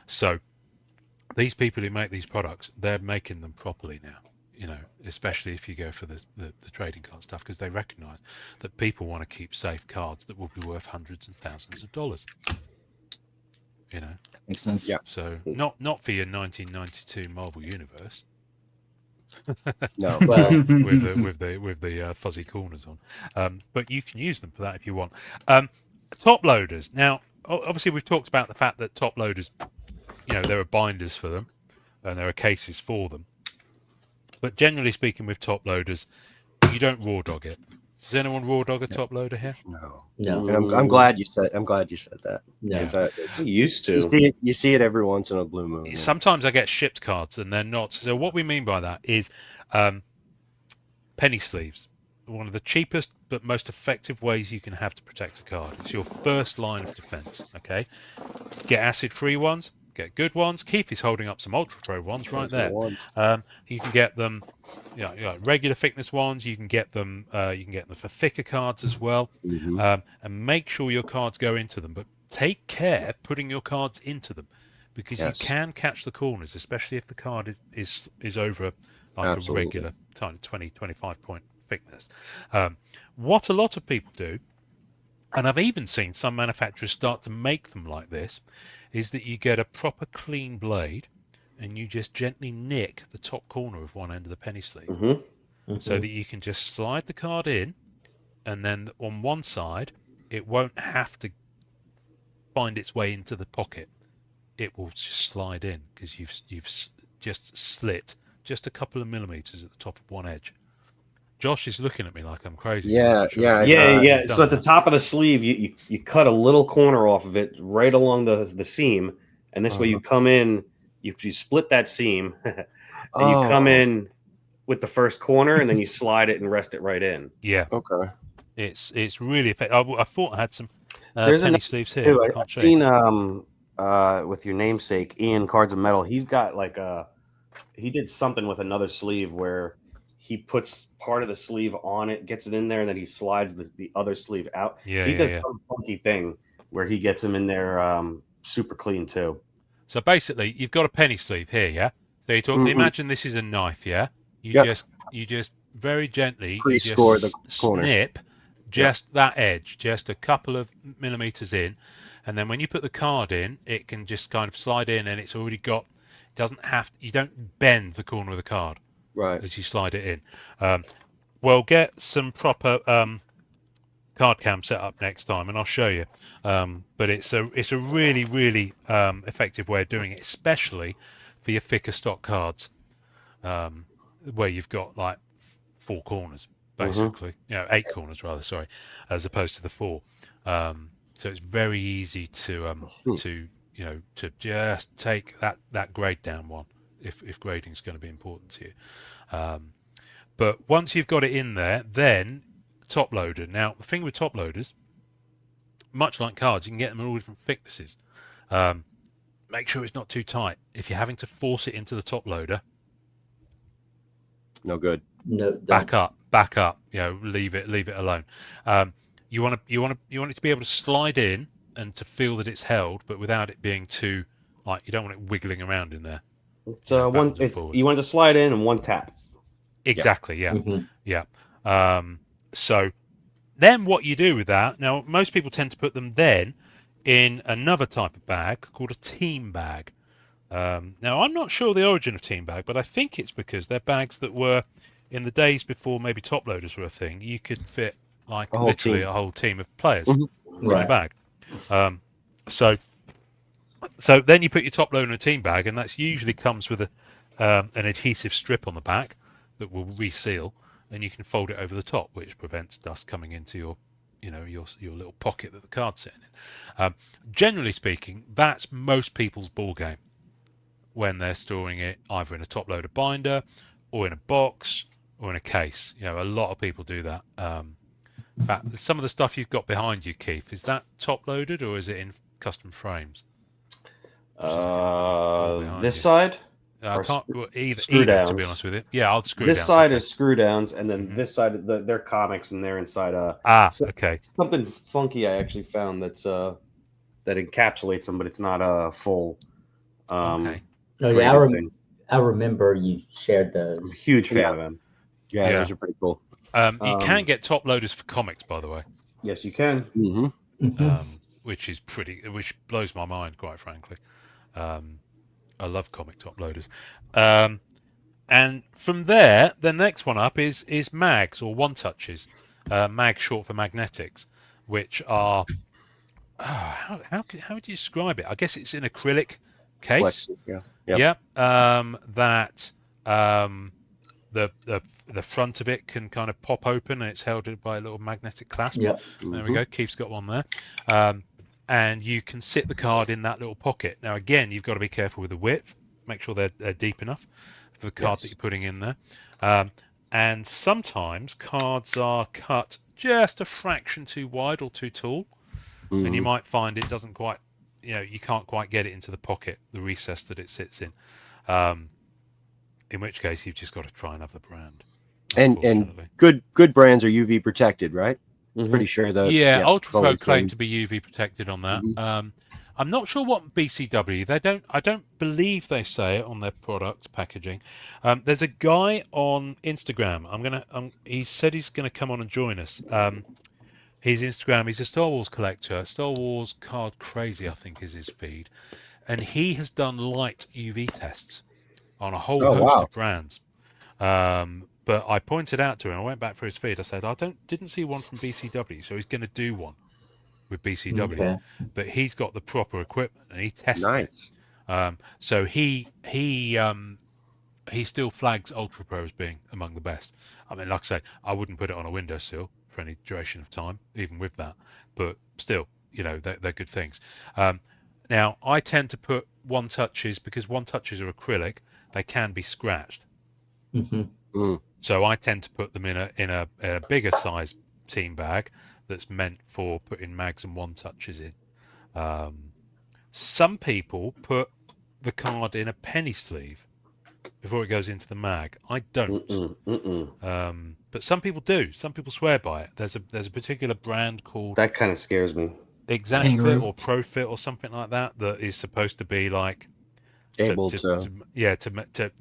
So these people who make these products, they're making them properly now, especially if you go for the trading card stuff, because they recognize that people want to keep safe cards that will be worth hundreds and thousands of dollars. Makes sense. Yeah. So not for your 1992 Marvel Universe. No. Well, with the fuzzy corners on, but you can use them for that if you want. Top loaders. Now, obviously, we've talked about the fact that top loaders, there are binders for them, and there are cases for them. But generally speaking, with top loaders, you don't raw dog it. Does anyone raw dog a top loader here? No. no, And I'm glad you said that. no. Because It's used to. you see it every once in a blue moon. Sometimes I get shipped cards and they're not. So what we mean by that is penny sleeves. One of the cheapest but most effective ways you can have to protect a card. It's your first line of defense. Okay, get acid-free ones, get good ones. Keith is holding up some Ultra Pro ones right there. You can get them, regular thickness ones. You can get them. You can get them for thicker cards as well. Mhm. And make sure your cards go into them. But take care putting your cards into them, because Yes. you can catch the corners, especially if the card is over like Absolutely. a regular 20-25 point thickness. What a lot of people do, and I've even seen some manufacturers start to make them like this, is that you get a proper clean blade and you just gently nick the top corner of one end of the penny sleeve, so that you can just slide the card in, and then on one side it won't have to find its way into the pocket. It will just slide in because you've just slit just a couple of millimeters at the top of one edge. Josh is looking at me like I'm crazy. Yeah, I'm not sure yeah, if Yeah, you've yeah. done So at the that. top of the sleeve, you cut a little corner off of it right along the seam, and this way you come in, you split that seam, and you come in with the first corner, and then you slide it and rest it right in. Yeah, Okay. it's really effective. I thought I had some There's penny another sleeves here. Too, I I've can't show you. seen with your namesake Ian Cards of Metal. He's got he did something with another sleeve where he puts part of the sleeve on it, gets it in there, and then he slides the other sleeve out. Yeah, He yeah, does yeah. some funky thing where he gets them in there super clean too. So basically, you've got a penny sleeve here, yeah. So you talk. Mhm. Imagine this is a knife, yeah. You Yep. just very gently you Pre-score just the corner. snip just that edge, just a couple of millimeters in, and then when you put the card in, it can just kind of slide in, and it's already got. You don't bend the corner of the card Right. as you slide it in. We'll get some proper card cam set up next time, and I'll show you. But it's a really, really effective way of doing it, especially for your thicker stock cards, where you've got like 4 corners, basically. 8 corners rather. Sorry, as opposed to the 4. So it's very easy to just take that grade down one if grading is going to be important to you. But once you've got it in there, then top loader. Now the thing with top loaders, much like cards, you can get them in all different thicknesses. Make sure it's not too tight. If you're having to force it into the top loader, No good. No, don't. back up. Leave it alone. You want it to be able to slide in and to feel that it's held, but without it being too you don't want it wiggling around in there. It's backwards one. and It's forwards. you want to slide in and one tap. Exactly. Yeah. Mhm. Yeah. So then what you do with that? Now, most people tend to put them then in another type of bag called a team bag. Now, I'm not sure the origin of team bag, but I think it's because they're bags that were in the days before maybe top loaders were a thing. You could fit like A whole literally team. a whole team of players Mhm. in a Right. bag. So then you put your top loader in a team bag, and that's usually comes with an adhesive strip on the back that will reseal, and you can fold it over the top, which prevents dust coming into your little pocket that the card's sitting in. Generally speaking, that's most people's ball game when they're storing it either in a top loader binder or in a box or in a case. A lot of people do that. In fact, some of the stuff you've got behind you, Keith, is that top loaded or is it in custom frames? Behind This you. side. I Or can't screw either, to downs. be honest with you. Yeah, I'll screw This downs. side okay. is screw downs, and then Mhm. this side, they're comics, and they're inside. Okay. Something funky I actually found that encapsulates them, but it's not a full. Okay. Oh yeah, graded thing. I remember you shared I'm a those. huge fan Yeah. of them. Yeah, Yeah. those are pretty cool. You can get top loaders for comics, by the way, Yes, you can. Mm-hmm. Mhm. which blows my mind, quite frankly. I love comic top loaders. And from there, the next one up is mags or one touches. Mag short for magnetics, which are how would you describe it? I guess it's an acrylic case. Yeah. Yep. That the front of it can kind of pop open and it's held by a little magnetic clasp. Yep. There we go. Keith's got one there. And you can sit the card in that little pocket. Now, again, you've got to be careful with the width. Make sure they're deep enough for the card that you're putting in there. And sometimes cards are cut just a fraction too wide or too tall. And you might find it doesn't quite, you can't quite get it into the pocket, the recess that it sits in. In which case, you've just got to try another brand. And good brands are UV protected, right? Mhm. Pretty sure that. Yeah, Ultra Pro always claim been. to be UV protected on that. I'm not sure what BCW. I don't believe they say it on their product packaging. There's a guy on Instagram. He said he's gonna come on and join us. His Instagram. He's a Star Wars collector. Star Wars Card Crazy, I think, is his feed, and he has done light UV tests on a whole host of brands. But I pointed out to him. I went back for his feed. I said, didn't see one from BCW, so he's going to do one with BCW. Okay. But he's got the proper equipment and he tests it. So he still flags Ultra Pro as being among the best. I mean, like I say, I wouldn't put it on a windowsill for any duration of time, even with that. But still, they're good things. Now, I tend to put one touches because one touches are acrylic. They can be scratched. Mm-hmm. So I tend to put them in a bigger size team bag that's meant for putting mags and one touches in. Some people put the card in a penny sleeve before it goes into the mag. I don't. But some people do. Some people swear by it. There's a particular brand called That kind of scares me. Exact Kangaroo. Fit or Pro Fit or something like that is supposed to be like Able that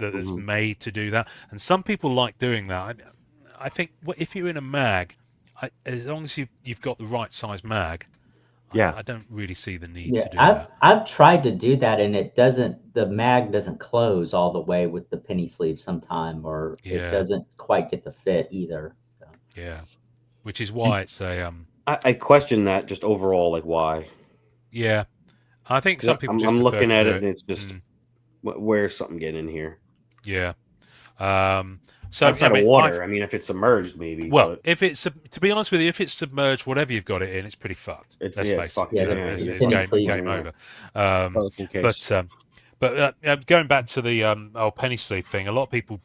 it's made to do that. And some people like doing that. I think if you're in a mag, as long as you've got the right size mag, I don't really see the need to do that. I've tried to do that, and the mag doesn't close all the way with the penny sleeve sometime, or it doesn't quite get the fit either. So. Yeah, which is why it's a. I question that just overall, like why. Yeah, I think some people. I'm looking at it, and it's just where's something getting in here? Yeah. So outside of water, if it's submerged, maybe. Well, if it's to be honest with you, if it's submerged, whatever you've got it in, it's pretty fucked. It's game over. But going back to the old penny sleeve thing, a lot of people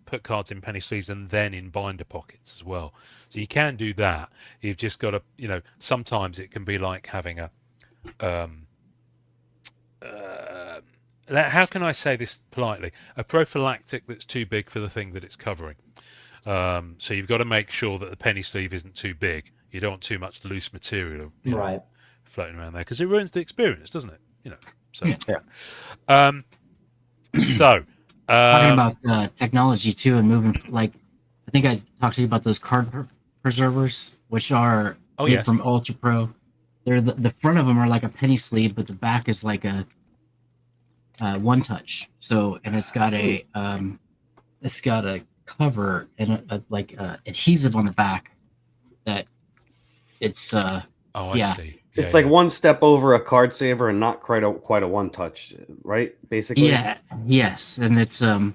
put cards in penny sleeves and then in binder pockets as well. So you can do that. You've just got to, sometimes it can be like having a. How can I say this politely? A prophylactic that's too big for the thing that it's covering. So you've got to make sure that the penny sleeve isn't too big. You don't want too much loose material floating around there because it ruins the experience, doesn't it? So So, Talking about technology too, and moving, like, I think I talked to you about those card preservers, which are Oh, made yes. from Ultra Pro. They're the front of them are like a penny sleeve, but the back is like a one touch. So, and it's got a cover and a adhesive on the back that it's oh, I yeah. see. It's like one step over a card saver and not quite a one touch, right? Basically. Yeah, yes, and it's I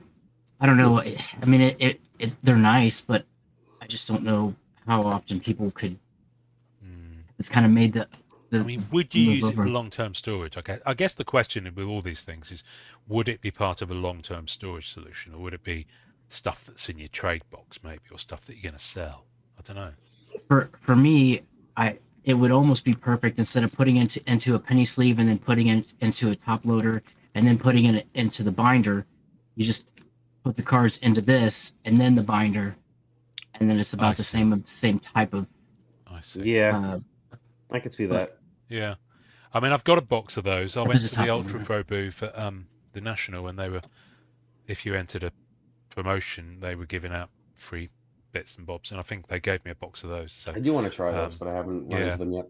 don't know. I mean, it they're nice, but I just don't know how often people could. It's kind of made the I mean, would you move use it over. for long-term storage? Okay, I guess the question with all these things is, would it be part of a long-term storage solution, or would it be stuff that's in your trade box, maybe, or stuff that you're going to sell? I don't know. For me, it would almost be perfect instead of putting into a penny sleeve and then putting it into a top loader and then putting it into the binder. You just put the cards into this and then the binder, and then it's about the same type of. I see. Yeah, I could see that. Yeah, I mean, I've got a box of those. I went There's a to the top Ultra loader. Pro booth at the National, and they were, if you entered a promotion, they were giving out free bits and bobs, and I think they gave me a box of those. So I do want to try those, but I haven't run into them yet.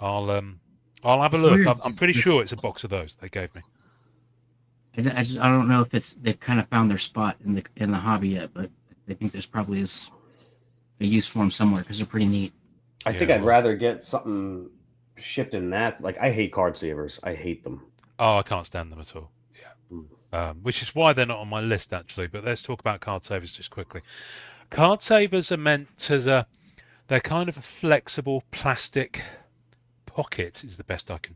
I'll have a It's look. weird. I'm pretty sure it's a box of those they gave me. I don't know if they've kind of found their spot in the hobby yet, but I think there's probably is a use for them somewhere because they're pretty neat. I think I'd rather get something shipped in that. Like, I hate card savers. I hate them. Oh, I can't stand them at all. Yeah. Which is why they're not on my list, actually. But let's talk about card savers just quickly. Card savers are meant as they're kind of a flexible plastic pocket, is the best I can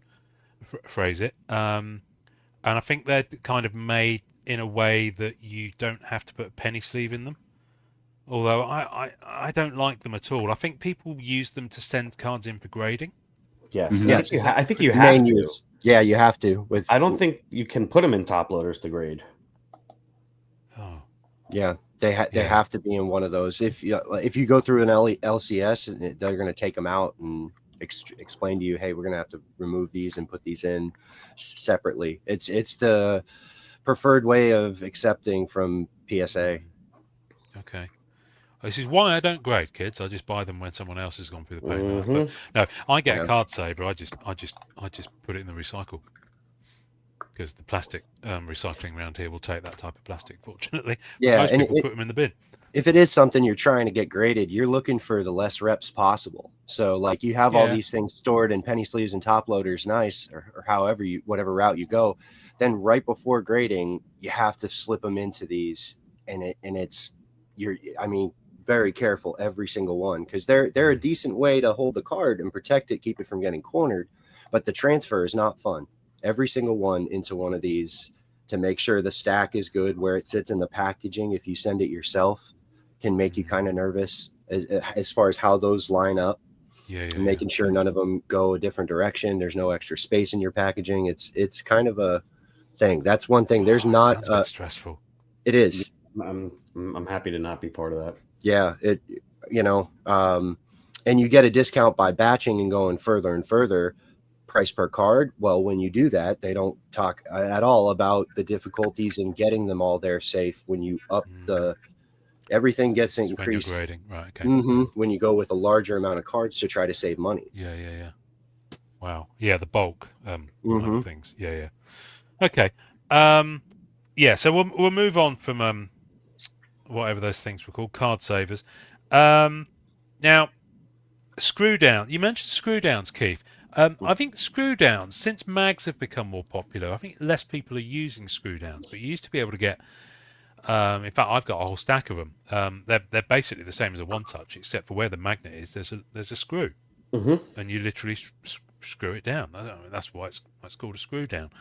phrase it. And I think they're kind of made in a way that you don't have to put a penny sleeve in them. Although I don't like them at all. I think people use them to send cards in for grading. Yes, Mhm. I think you The have main to. use. Yeah, you have to. I don't think you can put them in top loaders to grade. Oh, Yeah, they have to be in one of those. If you go through an LCS, they're going to take them out and explain to you, hey, we're going to have to remove these and put these in separately. It's the preferred way of accepting from PSA. okay. This is why I don't grade, kids. I just buy them when someone else has gone through the paperwork. But no, I get a card saver. I just put it in the recycle, because the plastic recycling around here will take that type of plastic. Fortunately, Yeah, most and people put them in the bin. If it is something you're trying to get graded, you're looking for the less reps possible. So, like, you have all these things stored in penny sleeves and top loaders, nice, or however whatever route you go. Then right before grading, you have to slip them into these, and it's very careful every single one, because they're a decent way to hold the card and protect it, keep it from getting cornered. But the transfer is not fun. Every single one into one of these, to make sure the stack is good where it sits in the packaging. If you send it yourself, can make you kind of nervous as far as how those line up. And making sure none of them go a different direction. There's no extra space in your packaging. It's kind of a thing. That's one thing. There's not sounds a bit stressful. It is. I'm happy to not be part of that. Yeah, and you get a discount by batching and going further and further. Price per card. Well, when you do that, they don't talk at all about the difficulties in getting them all there safe. When you up everything gets increased. When you're grading, right? Okay. When you go with a larger amount of cards to try to save money. Yeah. Wow. Yeah, the bulk things. Yeah. Okay. So we'll move on from whatever those things were called, card savers. Now, screw down. You mentioned screw downs, Keith. I think screw downs, since mags have become more popular, I think less people are using screw downs. But you used to be able to get. In fact, I've got a whole stack of them. They're basically the same as a one touch, except for where the magnet is. There's a screw, and you literally screw it down. That's why it's called a screw down.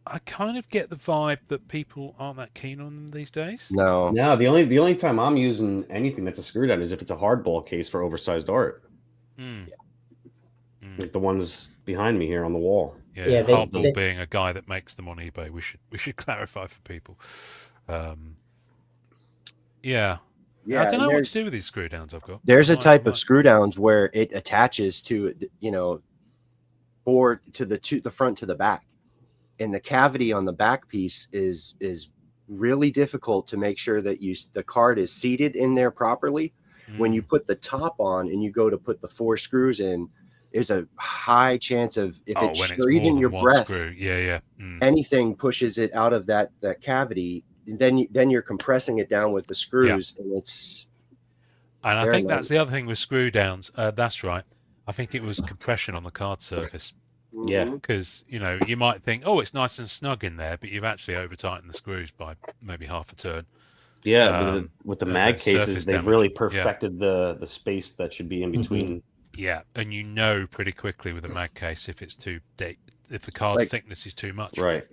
I kind of get the vibe that people aren't that keen on them these days. No. The only time I'm using anything that's a screw down is if it's a hardball case for oversized art. Like the ones behind me here on the wall. Yeah, Hardball being a guy that makes them on eBay. We should clarify for people. I don't know what to do with these screw downs I've got. There's a type of screw downs where it attaches to, or to the front to the back. and the cavity on the back piece is really difficult to make sure that the card is seated in there properly. When you put the top on and you go to put the 4 screws in, there's a high chance of when it's or more even than your one breath, screw. Yeah. anything pushes it out of that cavity, then you're compressing it down with the screws, and it's. And I They're think not- that's the other thing with screw downs. That's right. I think it was compression on the card surface. Yeah. Because, you might think, oh, it's nice and snug in there, but you've actually over-tightened the screws by maybe half a turn. Yeah, with the mag there's cases, surface they've damage. really Yeah. perfected the space that should be in between. Yeah, and you know pretty quickly with a mag case if it's if the card thickness is too much. Right.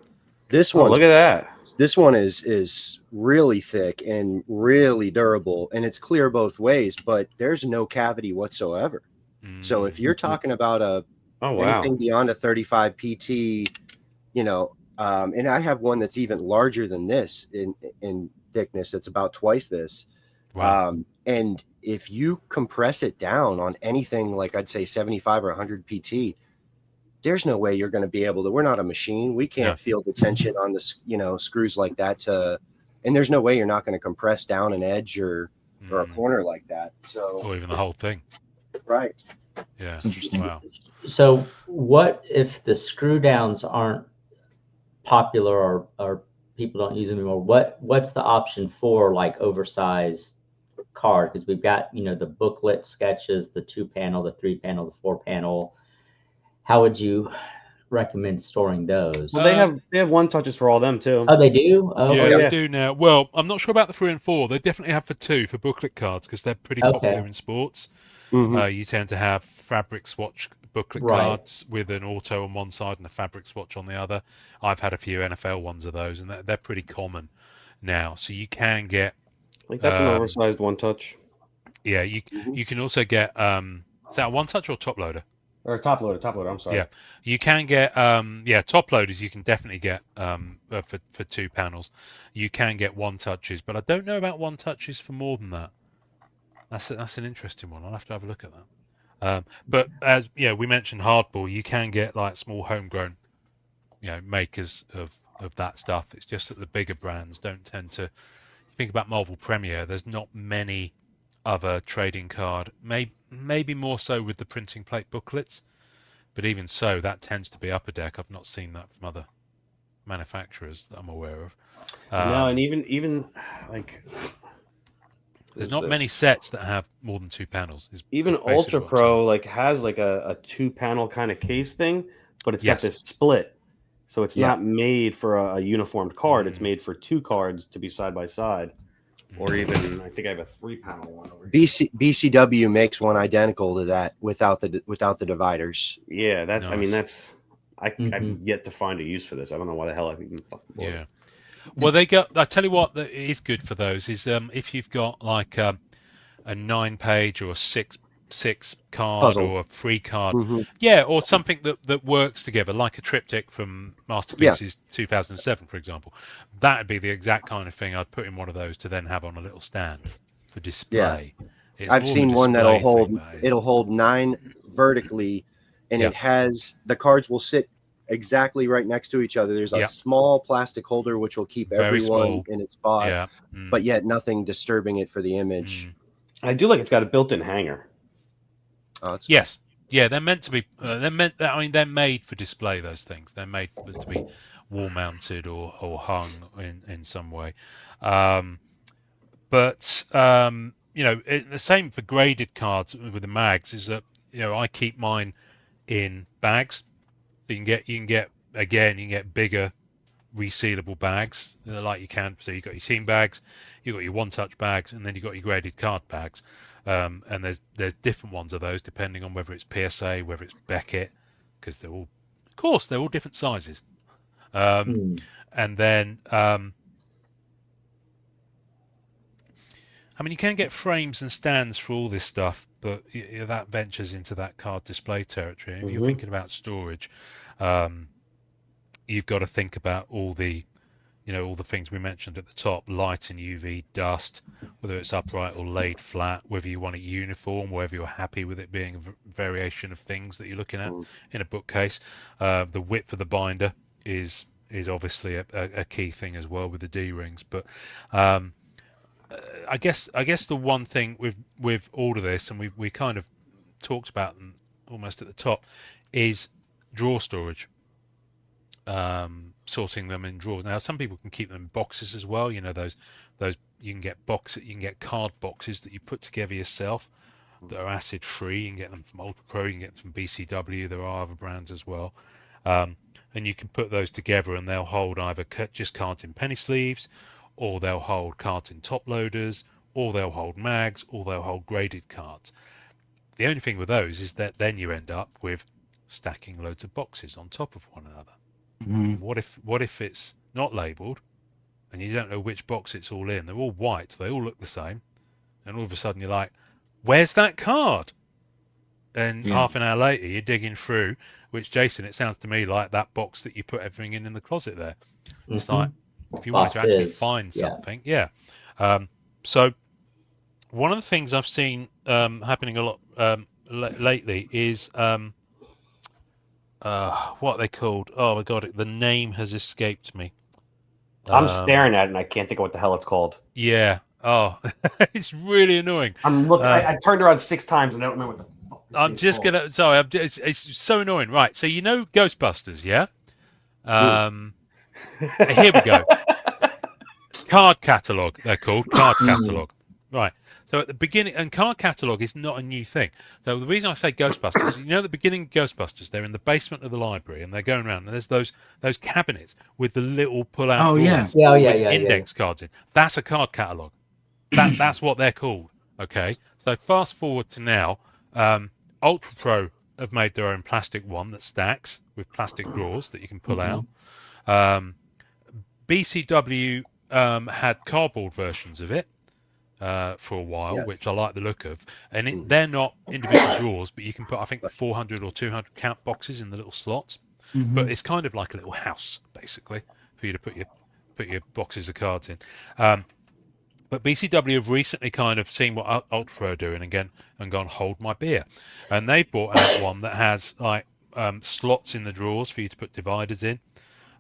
This Oh, one, look at that. This one is really thick and really durable, and it's clear both ways, but there's no cavity whatsoever. So if you're talking about anything beyond a 35 PT, and I have one that's even larger than this in thickness, it's about twice this. Wow. And if you compress it down on anything like I'd say 75 or 100 PT, there's no way you're going to be able to. We're not a machine. We can't feel the tension on the screws like that and there's no way you're not going to compress down an edge or a corner like that. So, or even the whole thing. Right. Yeah. It's interesting. Wow. So what if the screw downs aren't popular or people don't use them anymore? What's the option for like oversized card? Because we've got, the booklet sketches, the 2-panel, the 3-panel, the 4-panel. How would you recommend storing those? Well, they have one touches for all of them too. Oh, they do? Oh, Yeah, okay. they do now. Well, I'm not sure about the 3 and 4. They definitely have for 2 for booklet cards because they're pretty popular in sports. You tend to have fabric swatch booklet cards with an auto on one side and a fabric swatch on the other. I've had a few NFL ones of those, and they're pretty common now. So you can get Like that's an oversized one touch. Yeah, you can also get is that a one touch or top loader? Or top loader, I'm sorry. Yeah, you can get top loaders. You can definitely get for 2 panels. You can get one touches, but I don't know about one touches for more than that. That's an interesting one. I'll have to have a look at that. But as we mentioned hardball, you can get like small homegrown, makers of that stuff. It's just that the bigger brands don't tend to. Think about Marvel Premier. There's not many other trading card. Maybe more so with the printing plate booklets, but even so, that tends to be upper deck. I've not seen that from other manufacturers that I'm aware of. No, and even like there's not many sets that have more than 2 panels. Even Ultra Pro has like a 2-panel kind of case thing, but it's got this split. So it's not made for a uniformed card. It's made for 2 cards to be side by side. Or even, I think I have a 3-panel one over here. BCW makes one identical to that without the dividers. Yeah, that's. Nice. I mean, that's. I've yet to find a use for this. I don't know why the hell I've even fucking bought it. Well, they got. I tell you what, that is good for those is if you've got like a 9-page or a 6 card puzzle or a 3 card, or something that works together, like a triptych from Masterpieces 2007, for example. That would be the exact kind of thing I'd put in one of those to then have on a little stand for display. Yeah. I've seen one that'll hold 9 vertically, and it has the cards will sit exactly right next to each other. There's a small plastic holder which will keep everyone in its spot, but yet nothing disturbing it for the image. I do like it's got a built-in hanger. Yes, they're meant to be. They're made for display. Those things. They're made to be wall-mounted or hung in some way. But the same for graded cards with the mags is that I keep mine in bags. So you can get bigger resealable bags like you can. So you've got your team bags, you've got your one-touch bags, and then you've got your graded card bags. And there's different ones of those depending on whether it's PSA, whether it's Beckett, because they're all different sizes. And then you can get frames and stands for all this stuff, but that ventures into that card display territory. If you're thinking about storage, you've got to think about all the things we mentioned at the top: light and UV, dust, whether it's upright or laid flat, whether you want it uniform, whether you're happy with it being a variation of things that you're looking at in a bookcase, the width of the binder. is obviously a key thing as well with the D rings. But I guess the one thing with all of this, and we kind of talked about them almost at the top, is drawer storage. Sorting them in drawers. Now, some people can keep them in boxes as well. You know, those you can get card boxes that you put together yourself that are acid free. You can get them from Ultra Pro. You can get them from BCW. There are other brands as well, and you can put those together, and they'll hold either just cards in penny sleeves, or they'll hold cards in top loaders, or they'll hold mags, or they'll hold graded cards. The only thing with those is that then you end up with stacking loads of boxes on top of one another. Mhm. What if it's not labelled and you don't know which box it's all in? They're all white, they all look the same, and all of a sudden you're like, where's that card? And half an hour later you're digging through, which, Jason, it sounds to me like that box that you put everything in the closet there. It's like, if you wanted to actually find something, so one of the things I've seen happening a lot lately is what are they called? Oh my god, the name has escaped me. I'm staring at it and I can't think of what the hell it's called. Yeah. Oh, it's really annoying. I'm looking. I've turned around 6 times and I don't remember what the fuck. I'm just gonna. Sorry, it's so annoying. Right. So you know Ghostbusters, yeah? Here we go. Card catalog. They're called card catalog. Right. So at the beginning, and card catalog is not a new thing. So the reason I say Ghostbusters, you know, at the beginning of Ghostbusters, they're in the basement of the library and they're going around, and there's those cabinets with the little pull-out drawers with index cards in. That's a card catalog. That's what they're called. Okay. So fast forward to now, Ultra Pro have made their own plastic one that stacks with plastic drawers that you can pull out. BCW had cardboard versions of it. For a while, which I like the look of, and they're not individual drawers, but you can put, I think, 400 or 200 count boxes in the little slots. But it's kind of like a little house, basically, for you to put your boxes of cards in. But BCW have recently kind of seen what Ultra are doing again and gone, hold my beer, and they've brought out one that has like slots in the drawers for you to put dividers in.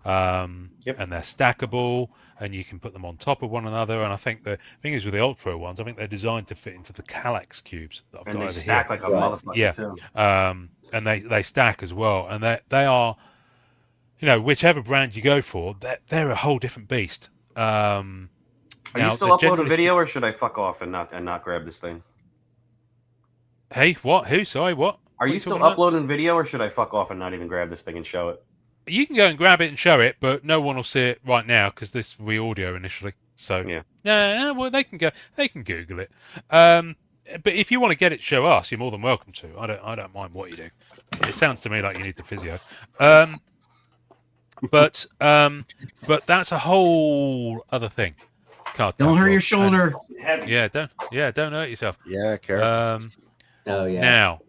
And they're stackable, and you can put them on top of one another. And I think the thing is with the Ultra ones, I think they're designed to fit into the Kallax cubes that I've got over here. And they stack like a motherfucker too. And they stack as well. And they are, you know, whichever brand you go for, they're a whole different beast. Are you still uploading video, or should I fuck off and not grab this thing? Hey, what? Who? Sorry, what? Are you still uploading video, or should I fuck off and not even grab this thing and show it? You can go and grab it and show it, but no one will see it right now because this will be audio initially. So well, they can Google it. But if you want to get it, show us. You're more than welcome to. I don't mind what you do. It sounds to me like you need the physio. But that's a whole other thing. Don't hurt your shoulder. Don't hurt yourself. Yeah, careful. Now,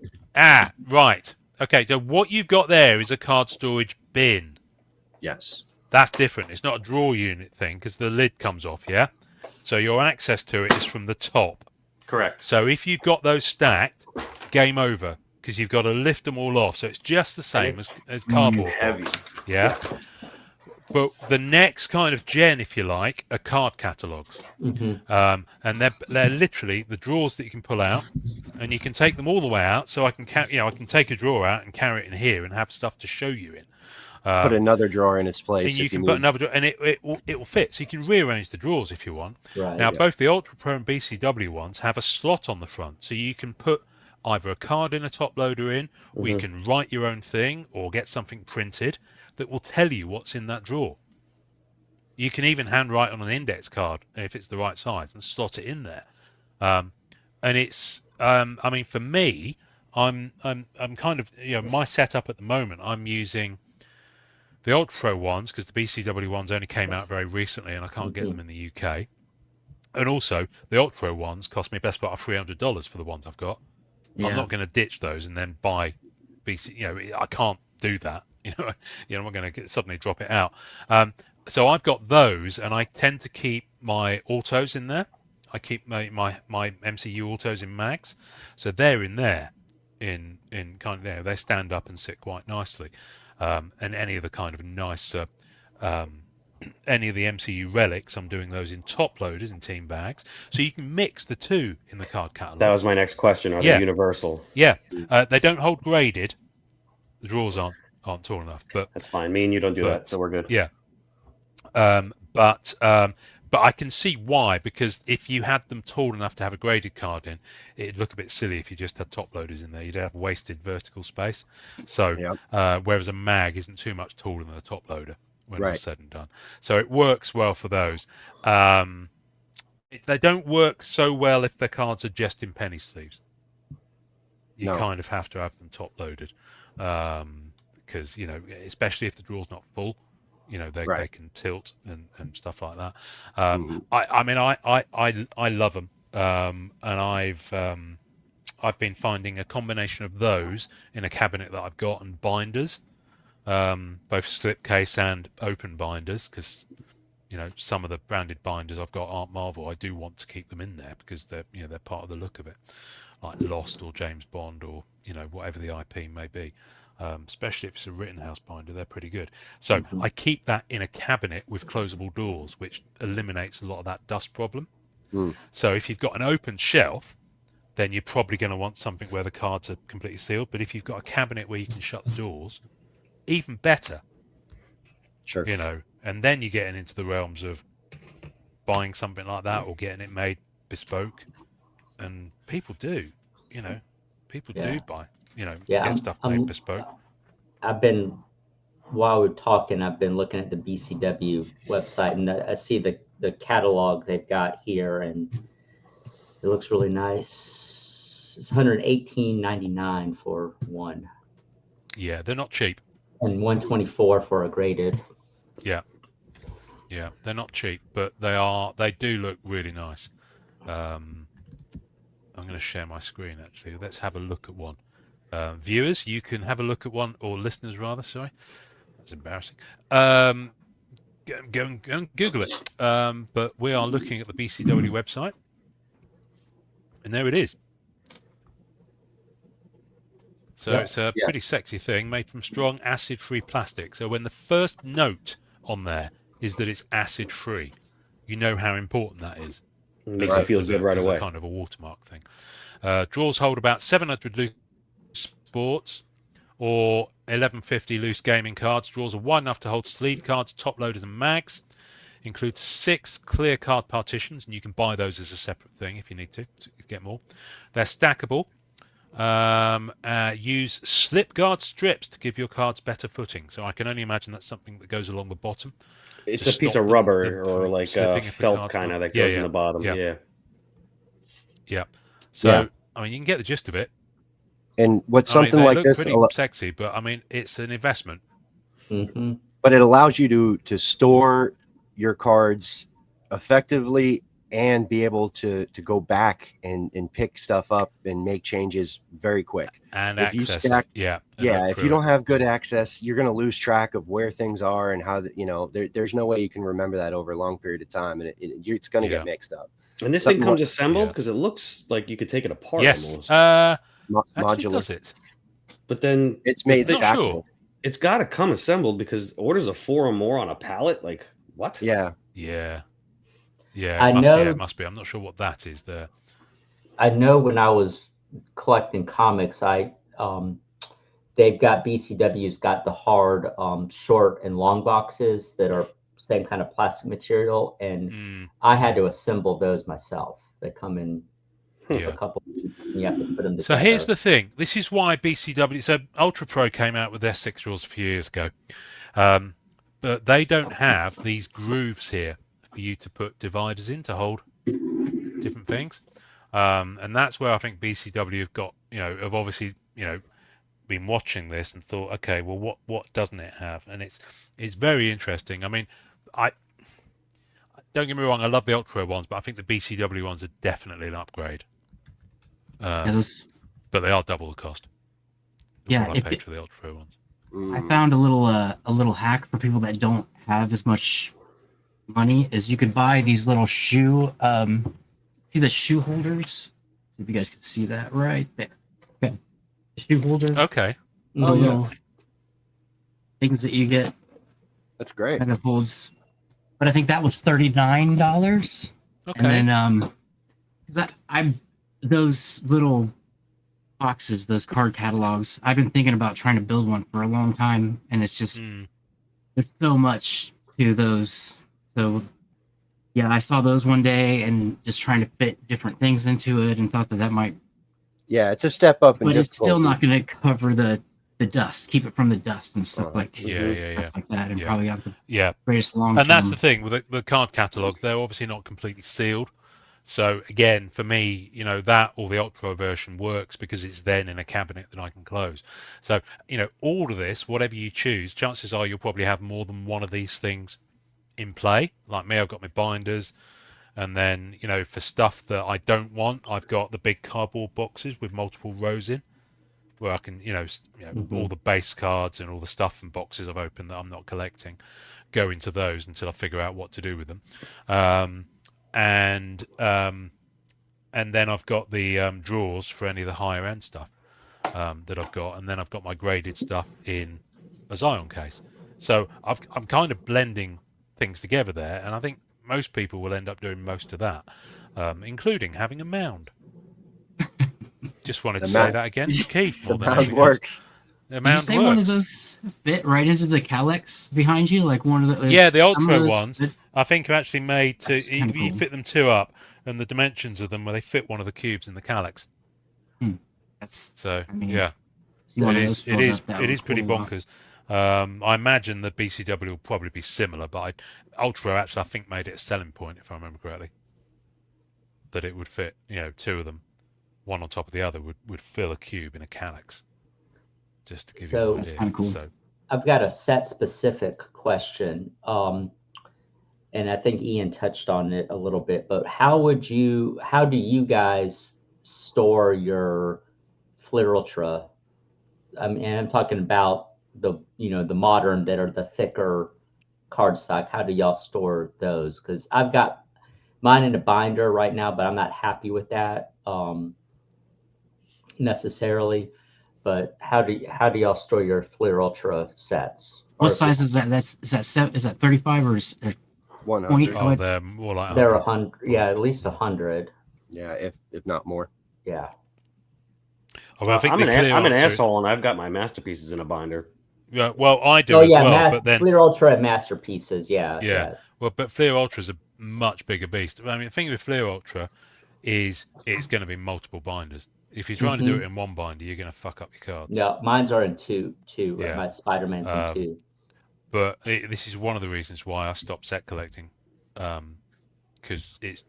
right. Okay, so what you've got there is a card storage bin. Yes. That's different. It's not a drawer unit thing because the lid comes off, yeah? So your access to it is from the top. Correct. So if you've got those stacked, game over because you've got to lift them all off. So it's just the same as cardboard. Heavy. Yeah? But the next kind of gen, if you like, are card catalogs. And they're literally the drawers that you can pull out, and you can take them all the way out. So I can I can take a drawer out and carry it in here and have stuff to show you in. Put another drawer in its place. And you can put another drawer, and it will fit. So you can rearrange the drawers if you want. Now, both the Ultra Pro and BCW ones have a slot on the front, so you can put either a card in a top loader in, or you can write your own thing, or get something printed that will tell you what's in that drawer. You can even handwrite on an index card if it's the right size and slot it in there. And it's, I mean, for me, I'm kind of, my setup at the moment, I'm using the Ultra Pro ones because the BCW ones only came out very recently and I can't get them in the UK. And also, the Ultra Pro ones cost me best part of $300 for the ones I've got. I'm not going to ditch those and then buy BC. I can't do that. I'm not going to suddenly drop it out. So I've got those, and I tend to keep my autos in there. I keep my MCU autos in mags, so they're in there, in kind of there. They stand up and sit quite nicely. and any of the kind of nicer, any of the MCU relics, I'm doing those in top loaders in team bags, so you can mix the two in the card catalog. That was my next question. Are they universal? Yeah, they don't hold graded. The drawers aren't tall enough, but that's fine. Me and you don't do that, so we're good. Yeah, but I can see why, because if you had them tall enough to have a graded card in, it'd look a bit silly if you just had top loaders in there. You'd have wasted vertical space. So whereas a mag isn't too much taller than a top loader when all's said and done, so it works well for those. They don't work so well if the cards are just in penny sleeves. You kind of have to have them top loaded, because especially if the draw's not full. They can tilt and stuff like that. I love them, and I've been finding a combination of those in a cabinet that I've got, and binders, both slipcase and open binders, because some of the branded binders I've got aren't Marvel. I do want to keep them in there because they're they're part of the look of it, like Lost or James Bond or whatever the IP may be. Especially if it's a Rittenhouse binder, they're pretty good. So I keep that in a cabinet with closable doors, which eliminates a lot of that dust problem. So if you've got an open shelf, then you're probably going to want something where the cards are completely sealed. But if you've got a cabinet where you can shut the doors, even better. Sure. And then you're getting into the realms of buying something like that or getting it made bespoke. And people do, people do buy. Get stuff made bespoke. While we're talking, I've been looking at the BCW website, and I see the catalog they've got here, and it looks really nice. It's $118.99 for one. Yeah, they're not cheap. And $124 for a graded. Yeah, they're not cheap, but they do look really nice. I'm going to share my screen actually. Let's have a look at one. Viewers, you can have a look at one, or listeners rather, sorry. That's embarrassing. Go and Google it. But we are looking at the BCW website. And there it is. So it's a pretty sexy thing made from strong acid-free plastic. So when the first note on there is that it's acid-free, you know how important that is. Makes it feel good right away. Kind of a watermark thing. Drawers hold about 700 loose sports or 1150 loose gaming cards. Drawers are wide enough to hold sleeve cards, top loaders, and mags. Includes 6 clear card partitions, and you can buy those as a separate thing if you need to get more. They're stackable. Use slip guard strips to give your cards better footing. So I can only imagine that's something that goes along the bottom. It's a piece of rubber or like a felt kind of that goes in the bottom. Yeah. So I mean, you can get the gist of it. And what's something like this? Pretty sexy, but I mean, it's an investment. Mm-hmm. But it allows you to store your cards effectively and be able to go back and pick stuff up and make changes very quick. And if you stack, if you don't have good access, you're going to lose track of where things are and how there's no way you can remember that over a long period of time, and it's going to get mixed up. And this thing comes assembled because it looks like you could take it apart. Yes, modular. Does it? But then it's made stackable. Sure. It's got to come assembled because orders of 4 or more on a pallet. Like what? Yeah. It must be. I'm not sure what that is there. I know when I was collecting comics, they've got BCW's got the hard short and long boxes that are same kind of plastic material, and I had to assemble those myself. They come in a couple of weeks, and you have to put them together. So here's the thing. This is why BCW. So Ultra Pro came out with their 6 drawers a few years ago, but they don't have these grooves here for you to put dividers in to hold different things, and that's where I think BCW have got have obviously been watching this and thought, okay, well, what doesn't it have? And it's very interesting. I mean, I don't get me wrong, I love the Ultra ones, but I think the BCW ones are definitely an upgrade. But they are double the cost. That's what I paid for the Ultra ones. I found a little hack for people that don't have as much money is you could buy these little shoe see the shoe holders? See if you guys can see that right there. Okay. The shoe holder. Okay. things that you get. That's great. Kind of holds, but I think that was $39. Okay. And then because I'm those little boxes, those card catalogs. I've been thinking about trying to build one for a long time, and it's just there's so much to those. So yeah, I saw those one day and just trying to fit different things into it, and thought that might. Yeah, it's a step up, but it's still not going to cover the dust, keep it from the dust and stuff like stuff like that, and probably have the greatest long. And that's the thing with the card catalog; they're obviously not completely sealed. So again, for me, that or the Ultra version works because it's then in a cabinet that I can close. So all of this, whatever you choose, chances are you'll probably have more than one of these things in play. Like me, I've got my binders, and then for stuff that I don't want, I've got the big cardboard boxes with multiple rows in, where I can all the base cards and all the stuff and boxes I've opened that I'm not collecting go into those until I figure out what to do with them. And then I've got the drawers for any of the higher end stuff that I've got, and then I've got my graded stuff in a Zion case. So I'm kind of blending things together there, and I think most people will end up doing most of that, including having a mound. Just wanted to say that again to Keith. More the than mound works. The mound Did you say works. One of those fit right into the Calyx behind you, like one of the? Yeah, the Ultra ones. I think are actually made to. You cool. fit them two up, and the dimensions of them where they fit one of the cubes in the Calyx. That's so. I mean, yeah, it is pretty bonkers. I imagine the BCW will probably be similar, but Ultra actually I think made it a selling point, if I remember correctly, that it would fit. Two of them, one on top of the other, would fill a cube in a Calyx. Just to give you an idea. Cool. So I've got a set specific question, and I think Ian touched on it a little bit. But how do you guys store your Fleer Ultra? And I'm talking about the modern that are the thicker cardstock. How do y'all store those? Because I've got mine in a binder right now, but I'm not happy with that necessarily. But how do y'all store your Fleer Ultra sets? What size is that? Is that 35 or is it 100? Oh, they're more like 100. They're 100. Yeah, at least 100. Yeah, if not more. Yeah. Oh, I think I'm an asshole, and I've got my masterpieces in a binder. Yeah, well, I do as well. But then Fleer Ultra and masterpieces. Yeah. Well, but Fleer Ultra is a much bigger beast. I mean, the thing with Fleer Ultra is it's going to be multiple binders. If you're trying to do it in one binder, you're going to fuck up your cards. Yeah, mine's are in two. Yeah. My Spider-Man's in two. But this is one of the reasons why I stopped set collecting, because it's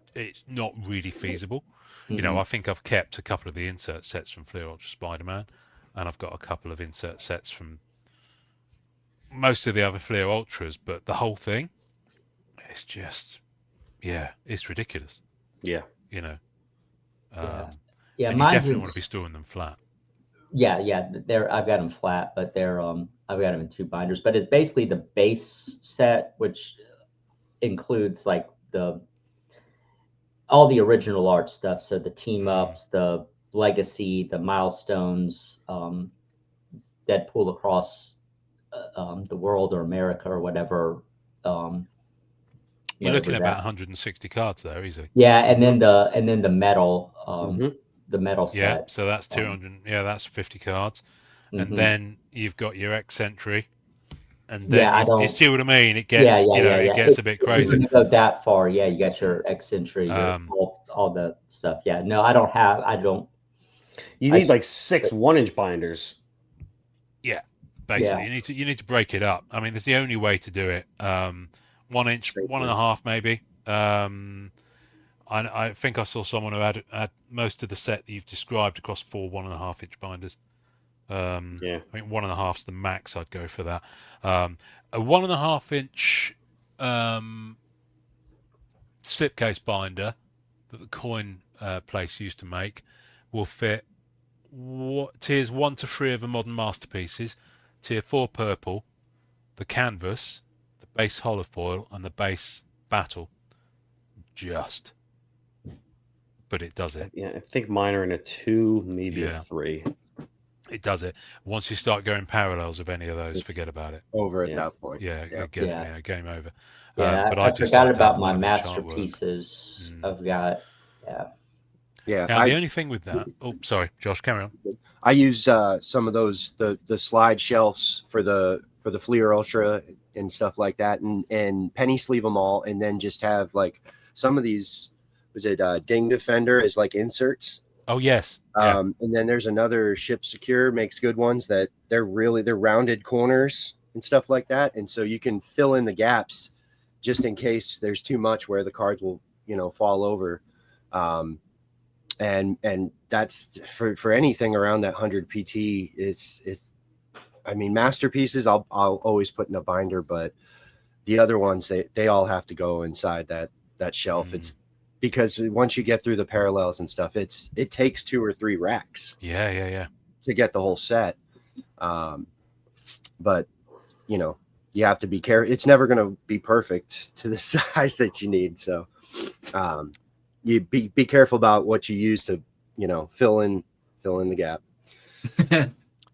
not really feasible. I think I've kept a couple of the insert sets from Fleer Ultra Spider-Man, and I've got a couple of insert sets from most of the other Fleer Ultras, but the whole thing, it's just, it's ridiculous. Yeah. And you definitely want to be storing them flat. Yeah. I've got them flat, but I've got them in two binders. But it's basically the base set, which includes like all the original art stuff. So the team ups, the legacy, the milestones, Deadpool across the world or America or whatever. You're looking at about 160 cards there, easily. Yeah, and then the metal. The metal set. Yeah, so that's 200. That's 50 cards, and then you've got your X-Entry, and then you see what I mean. It gets it gets a bit crazy. If you go that far, you got your X-Entry, all the stuff. Yeah, no, I don't. You need like 6 1-inch binders. Yeah, basically, you need to break it up. I mean, there's the only way to do it. 1 inch, 1.5 maybe. I think I saw someone who had most of the set that you've described across 4 1.5-inch binders. I think 1.5 is the max I'd go for that. A 1.5-inch slipcase binder that the coin place used to make will fit tiers 1 to 3 of the modern masterpieces, tier 4 purple, the canvas, the base holofoil, and the base battle. But it does it. Yeah, I think mine are in a 2, maybe a 3. It does it. Once you start going parallels of any of those, It's forget about it. over at Yeah. that point. Yeah, Yeah. game over. Yeah, But I just forgot like to have about my one of each artwork. masterpieces. I've got, yeah. Yeah, Now, the only thing with that, oh, sorry, Josh, carry on. I use some of those the slide shelves for the Fleer Ultra and stuff like that, and penny sleeve them all, and then just have like some of these. Was it Ding Defender is like inserts? Oh yes, yeah. And then there's another Ship Secure makes good ones that they're rounded corners and stuff like that, and so you can fill in the gaps just in case there's too much where the cards will fall over. And that's for anything around that 100 PT. It's I mean, masterpieces I'll always put in a binder, but the other ones they all have to go inside that shelf. It's because once you get through the parallels and stuff, it takes 2 or 3 racks Yeah. to get the whole set. But you have to be careful. It's never going to be perfect to the size that you need. So you be careful about what you use to fill in the gap.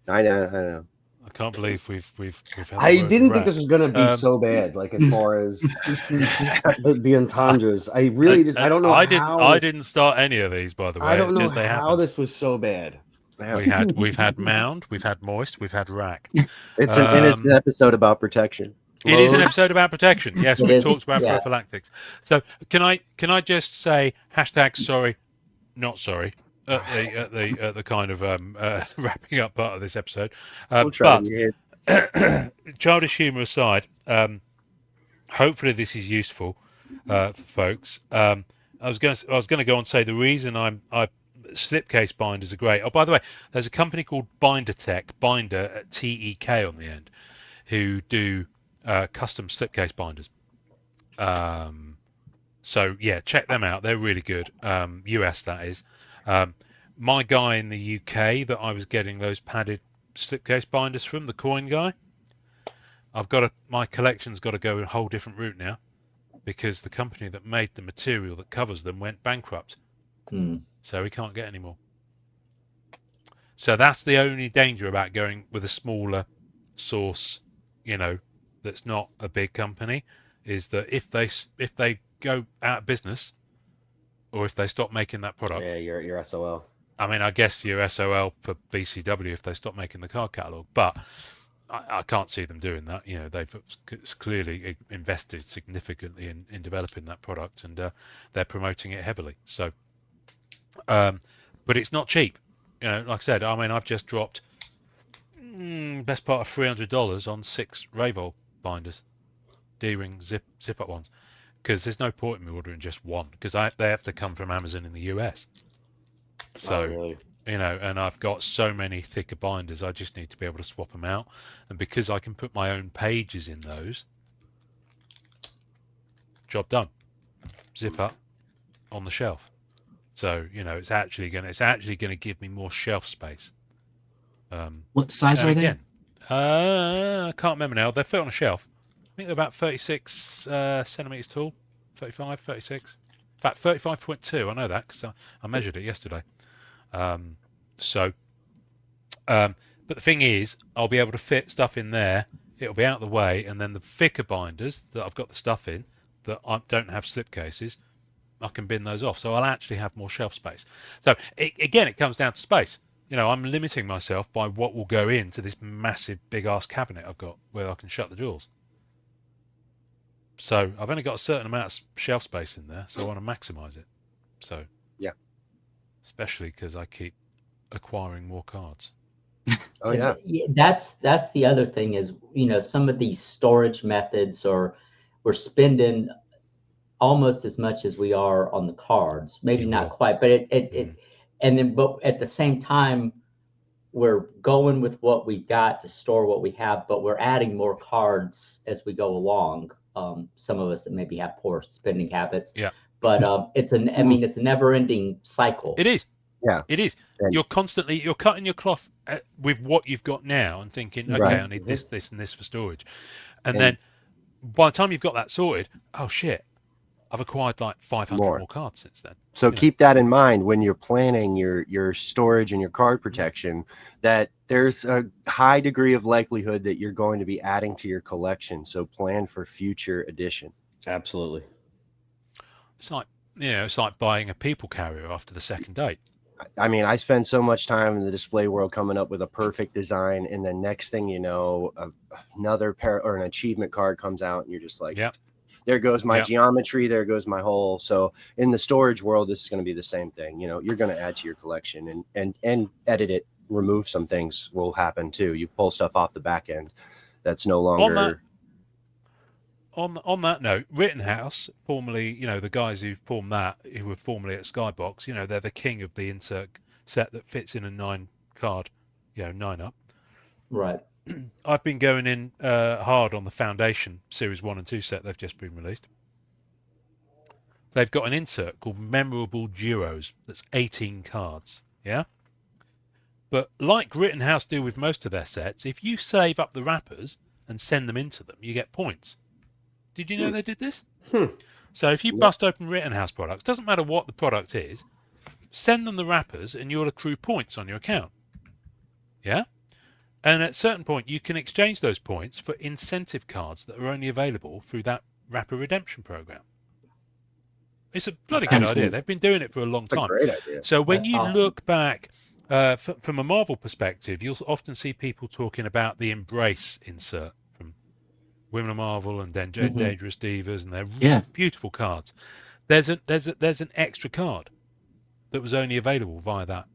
I know. I can't believe we've had I the word didn't think rack. this was gonna be so bad. Like as far as the entendres, I really just I don't know. I how, didn't start any of these, by the way. I don't It's know just they how happened. this was so bad. We've had mound, we've had moist, we've had rack. It's an episode about protection. It is an episode about protection. Yes, It we've is, talked about yeah. prophylactics. So can I just say hashtag sorry, not sorry at the kind of wrapping up part of this episode. We'll try But childish humour aside, hopefully this is useful for folks. I was going to go on and say the reason I slipcase binders are great. Oh, by the way, there's a company called Binder Tech, Binder at TEK on the end, who do custom slipcase binders. So yeah, check them out. They're really good. US that is. My guy in the UK that I was getting those padded slipcase binders from, the coin guy, my collection's got to go a whole different route now because the company that made the material that covers them went bankrupt. So we can't get any more. So that's the only danger about going with a smaller source, that's not a big company, is that if they go out of business or if they stop making that product. Yeah, your SOL. I mean, I guess your SOL for BCW if they stop making the card catalogue, but I can't see them doing that. They've clearly invested significantly in developing that product, and they're promoting it heavily. So, but it's not cheap. Like I said, I mean, I've just dropped best part of $300 on 6 Revol binders, D-ring zip-up ones, because there's no point in me ordering just one, because they have to come from Amazon in the US. So, really? And I've got so many thicker binders, I just need to be able to swap them out. And because I can put my own pages in those, job done. Zip up on the shelf. So, it's actually going to give me more shelf space. What size are they? I can't remember now. They're fit on a shelf. I think they're about 36 centimeters tall, 35, 36. In fact, 35.2. I know that because I measured it yesterday. But the thing is, I'll be able to fit stuff in there. It'll be out of the way, and then the thicker binders that I've got the stuff in that don't have slipcases, I can bin those off. So I'll actually have more shelf space. So again, it comes down to space. I'm limiting myself by what will go into this massive big-ass cabinet I've got where I can shut the drawers. So I've only got a certain amount of shelf space in there, so I want to maximise it. So yeah, especially because I keep acquiring more cards. Oh yeah. That's the other thing is, some of these storage methods we're spending almost as much as we are on the cards. Maybe not quite, but but at the same time, we're going with what we've got to store what we have, but we're adding more cards as we go along. Some of us that maybe have poor spending habits. Yeah. But it's a never-ending cycle. It is. Yeah. It is. And you're cutting your cloth with what you've got now and thinking, okay, Right. I need this, and this for storage. And then by the time you've got that sorted, oh shit, I've acquired like 500 more cards since then. So keep that in mind when you're planning your storage and your card protection, that there's a high degree of likelihood that you're going to be adding to your collection. So plan for future addition. Absolutely. It's like, it's like buying a people carrier after the second date. I mean, I spend so much time in the display world coming up with a perfect design, and then next thing you know, another pair or an achievement card comes out, and you're just like, Yep. There goes my geometry. There goes my whole. So in the storage world, this is going to be the same thing. You're going to add to your collection and edit it. Remove some things will happen too. You pull stuff off the back end that's no longer. On that note, Rittenhouse, formerly, the guys who formed that, who were formerly at Skybox, they're the king of the insert set that fits in a 9 card, 9 up. Right. I've been going in hard on the Foundation Series 1 and 2 set they've just been released. They've got an insert called Memorable Duos that's 18 cards, yeah? But like Rittenhouse do with most of their sets, if you save up the wrappers and send them into them, you get points. Did you know they did this? So if you bust open Rittenhouse products, doesn't matter what the product is, send them the wrappers and you'll accrue points on your account. Yeah? And at a certain point, you can exchange those points for incentive cards that are only available through that wrapper redemption program. It's a bloody good idea. They've been doing it for a long time. Great idea. So when you look back from a Marvel perspective, you'll often see people talking about the Embrace insert from Women of Marvel and then Dangerous Divas, and they're beautiful cards. There's an extra card that was only available via that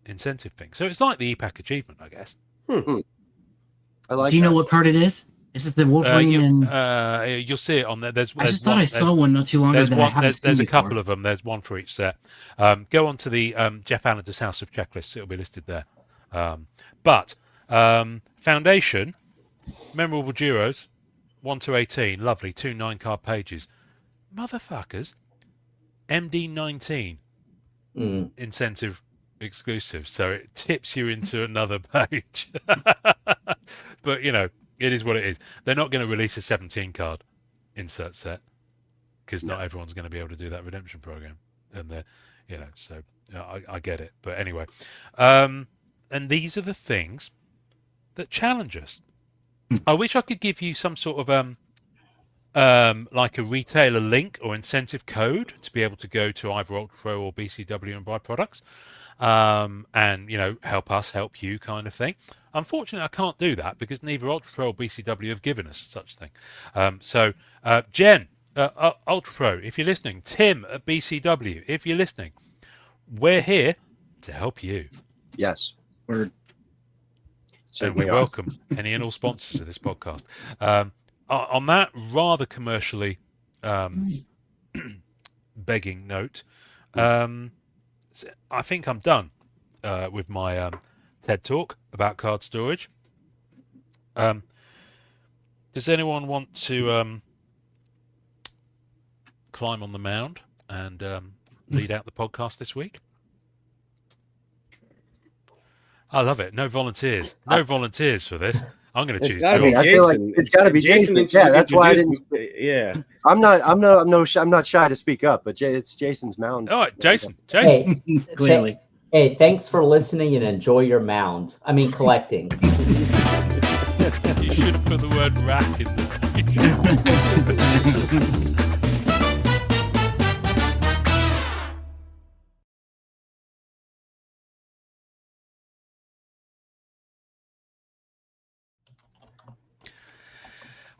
incentive thing. So it's like the EPAC achievement, I guess. I like. Do you know what card it is? Is it the Wolverine? You'll see it on there. I just thought I saw one not too long ago that I haven't seen There's a before. couple of them. There's one for each set. Go on to the Jeff Allen's House of Checklists. It'll be listed there. But Foundation, Memorable Duos, 1 to 18, lovely, 2 9-card pages. Motherfuckers, MD19 incentive exclusive, so it tips you into another page. But it is what it is. They're not going to release a 17-card insert set because not everyone's going to be able to do that redemption program, and they're so I get it. But anyway, and these are the things that challenge us. I wish I could give you some sort of like a retailer link or incentive code to be able to go to either Ultra Pro or BCW and buy products. And help us help you kind of thing. Unfortunately, I can't do that because neither Ultra Pro or BCW have given us such thing. So Jen, Ultra Pro, if you're listening, Tim at BCW, if you're listening, we're here to help you. Yes. And we welcome any and all sponsors of this podcast. On that rather commercially begging note, I think I'm done with my TED talk about card storage. Does anyone want to climb on the mound and lead out the podcast this week? I love it. No volunteers. No volunteers for this. I'm going to choose. I feel like it's got to be Jason. Yeah, that's why I didn't. Yeah, I'm not shy to speak up, but it's Jason's mound. All right, Jason. Hey, Clearly. Hey, thanks for listening and enjoy your mound. I mean, collecting. You should have put the word rack in there.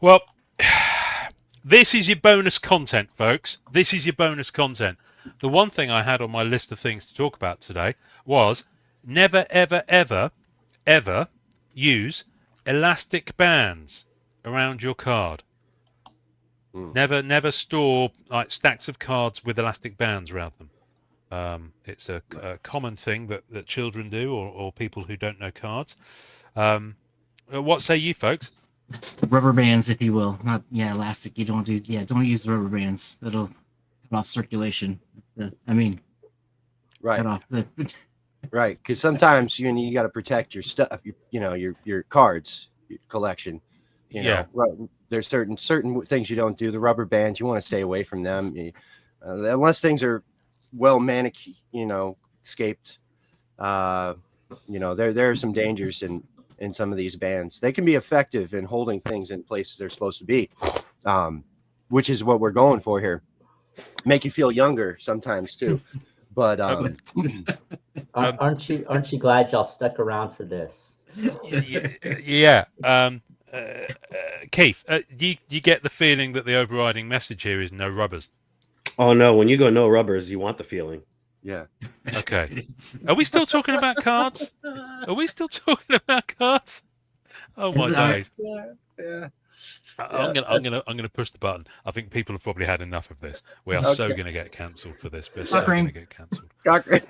Well, this is your bonus content, folks. This is your bonus content. The one thing I had on my list of things to talk about today was never, ever, ever, ever use elastic bands around your card. Never store like stacks of cards with elastic bands around them. It's a common thing that children do or people who don't know cards. What say you, folks? Rubber bands, if you will, not elastic. You don't don't use the rubber bands. That'll cut off circulation. Right. Cut off the Right, because sometimes you got to protect your stuff. Your cards, your collection. You Yeah. know, there's certain things you don't do. The rubber bands, you want to stay away from them, unless things are well scaped. There are some dangers in some of these bands. They can be effective in holding things in places they're supposed to be, which is what we're going for here. Make you feel younger sometimes too, but aren't you glad y'all stuck around for this? Yeah. Keith, do you get the feeling that the overriding message here is no rubbers? Oh no, when you go no rubbers, you want the feeling. yeah. Okay. Are we still talking about cards? Are we still talking about cards? Oh my days! Yeah. I'm gonna push the button. I think people have probably had enough of this. We are so gonna get cancelled for this. We're so gonna get cancelled. Cochran.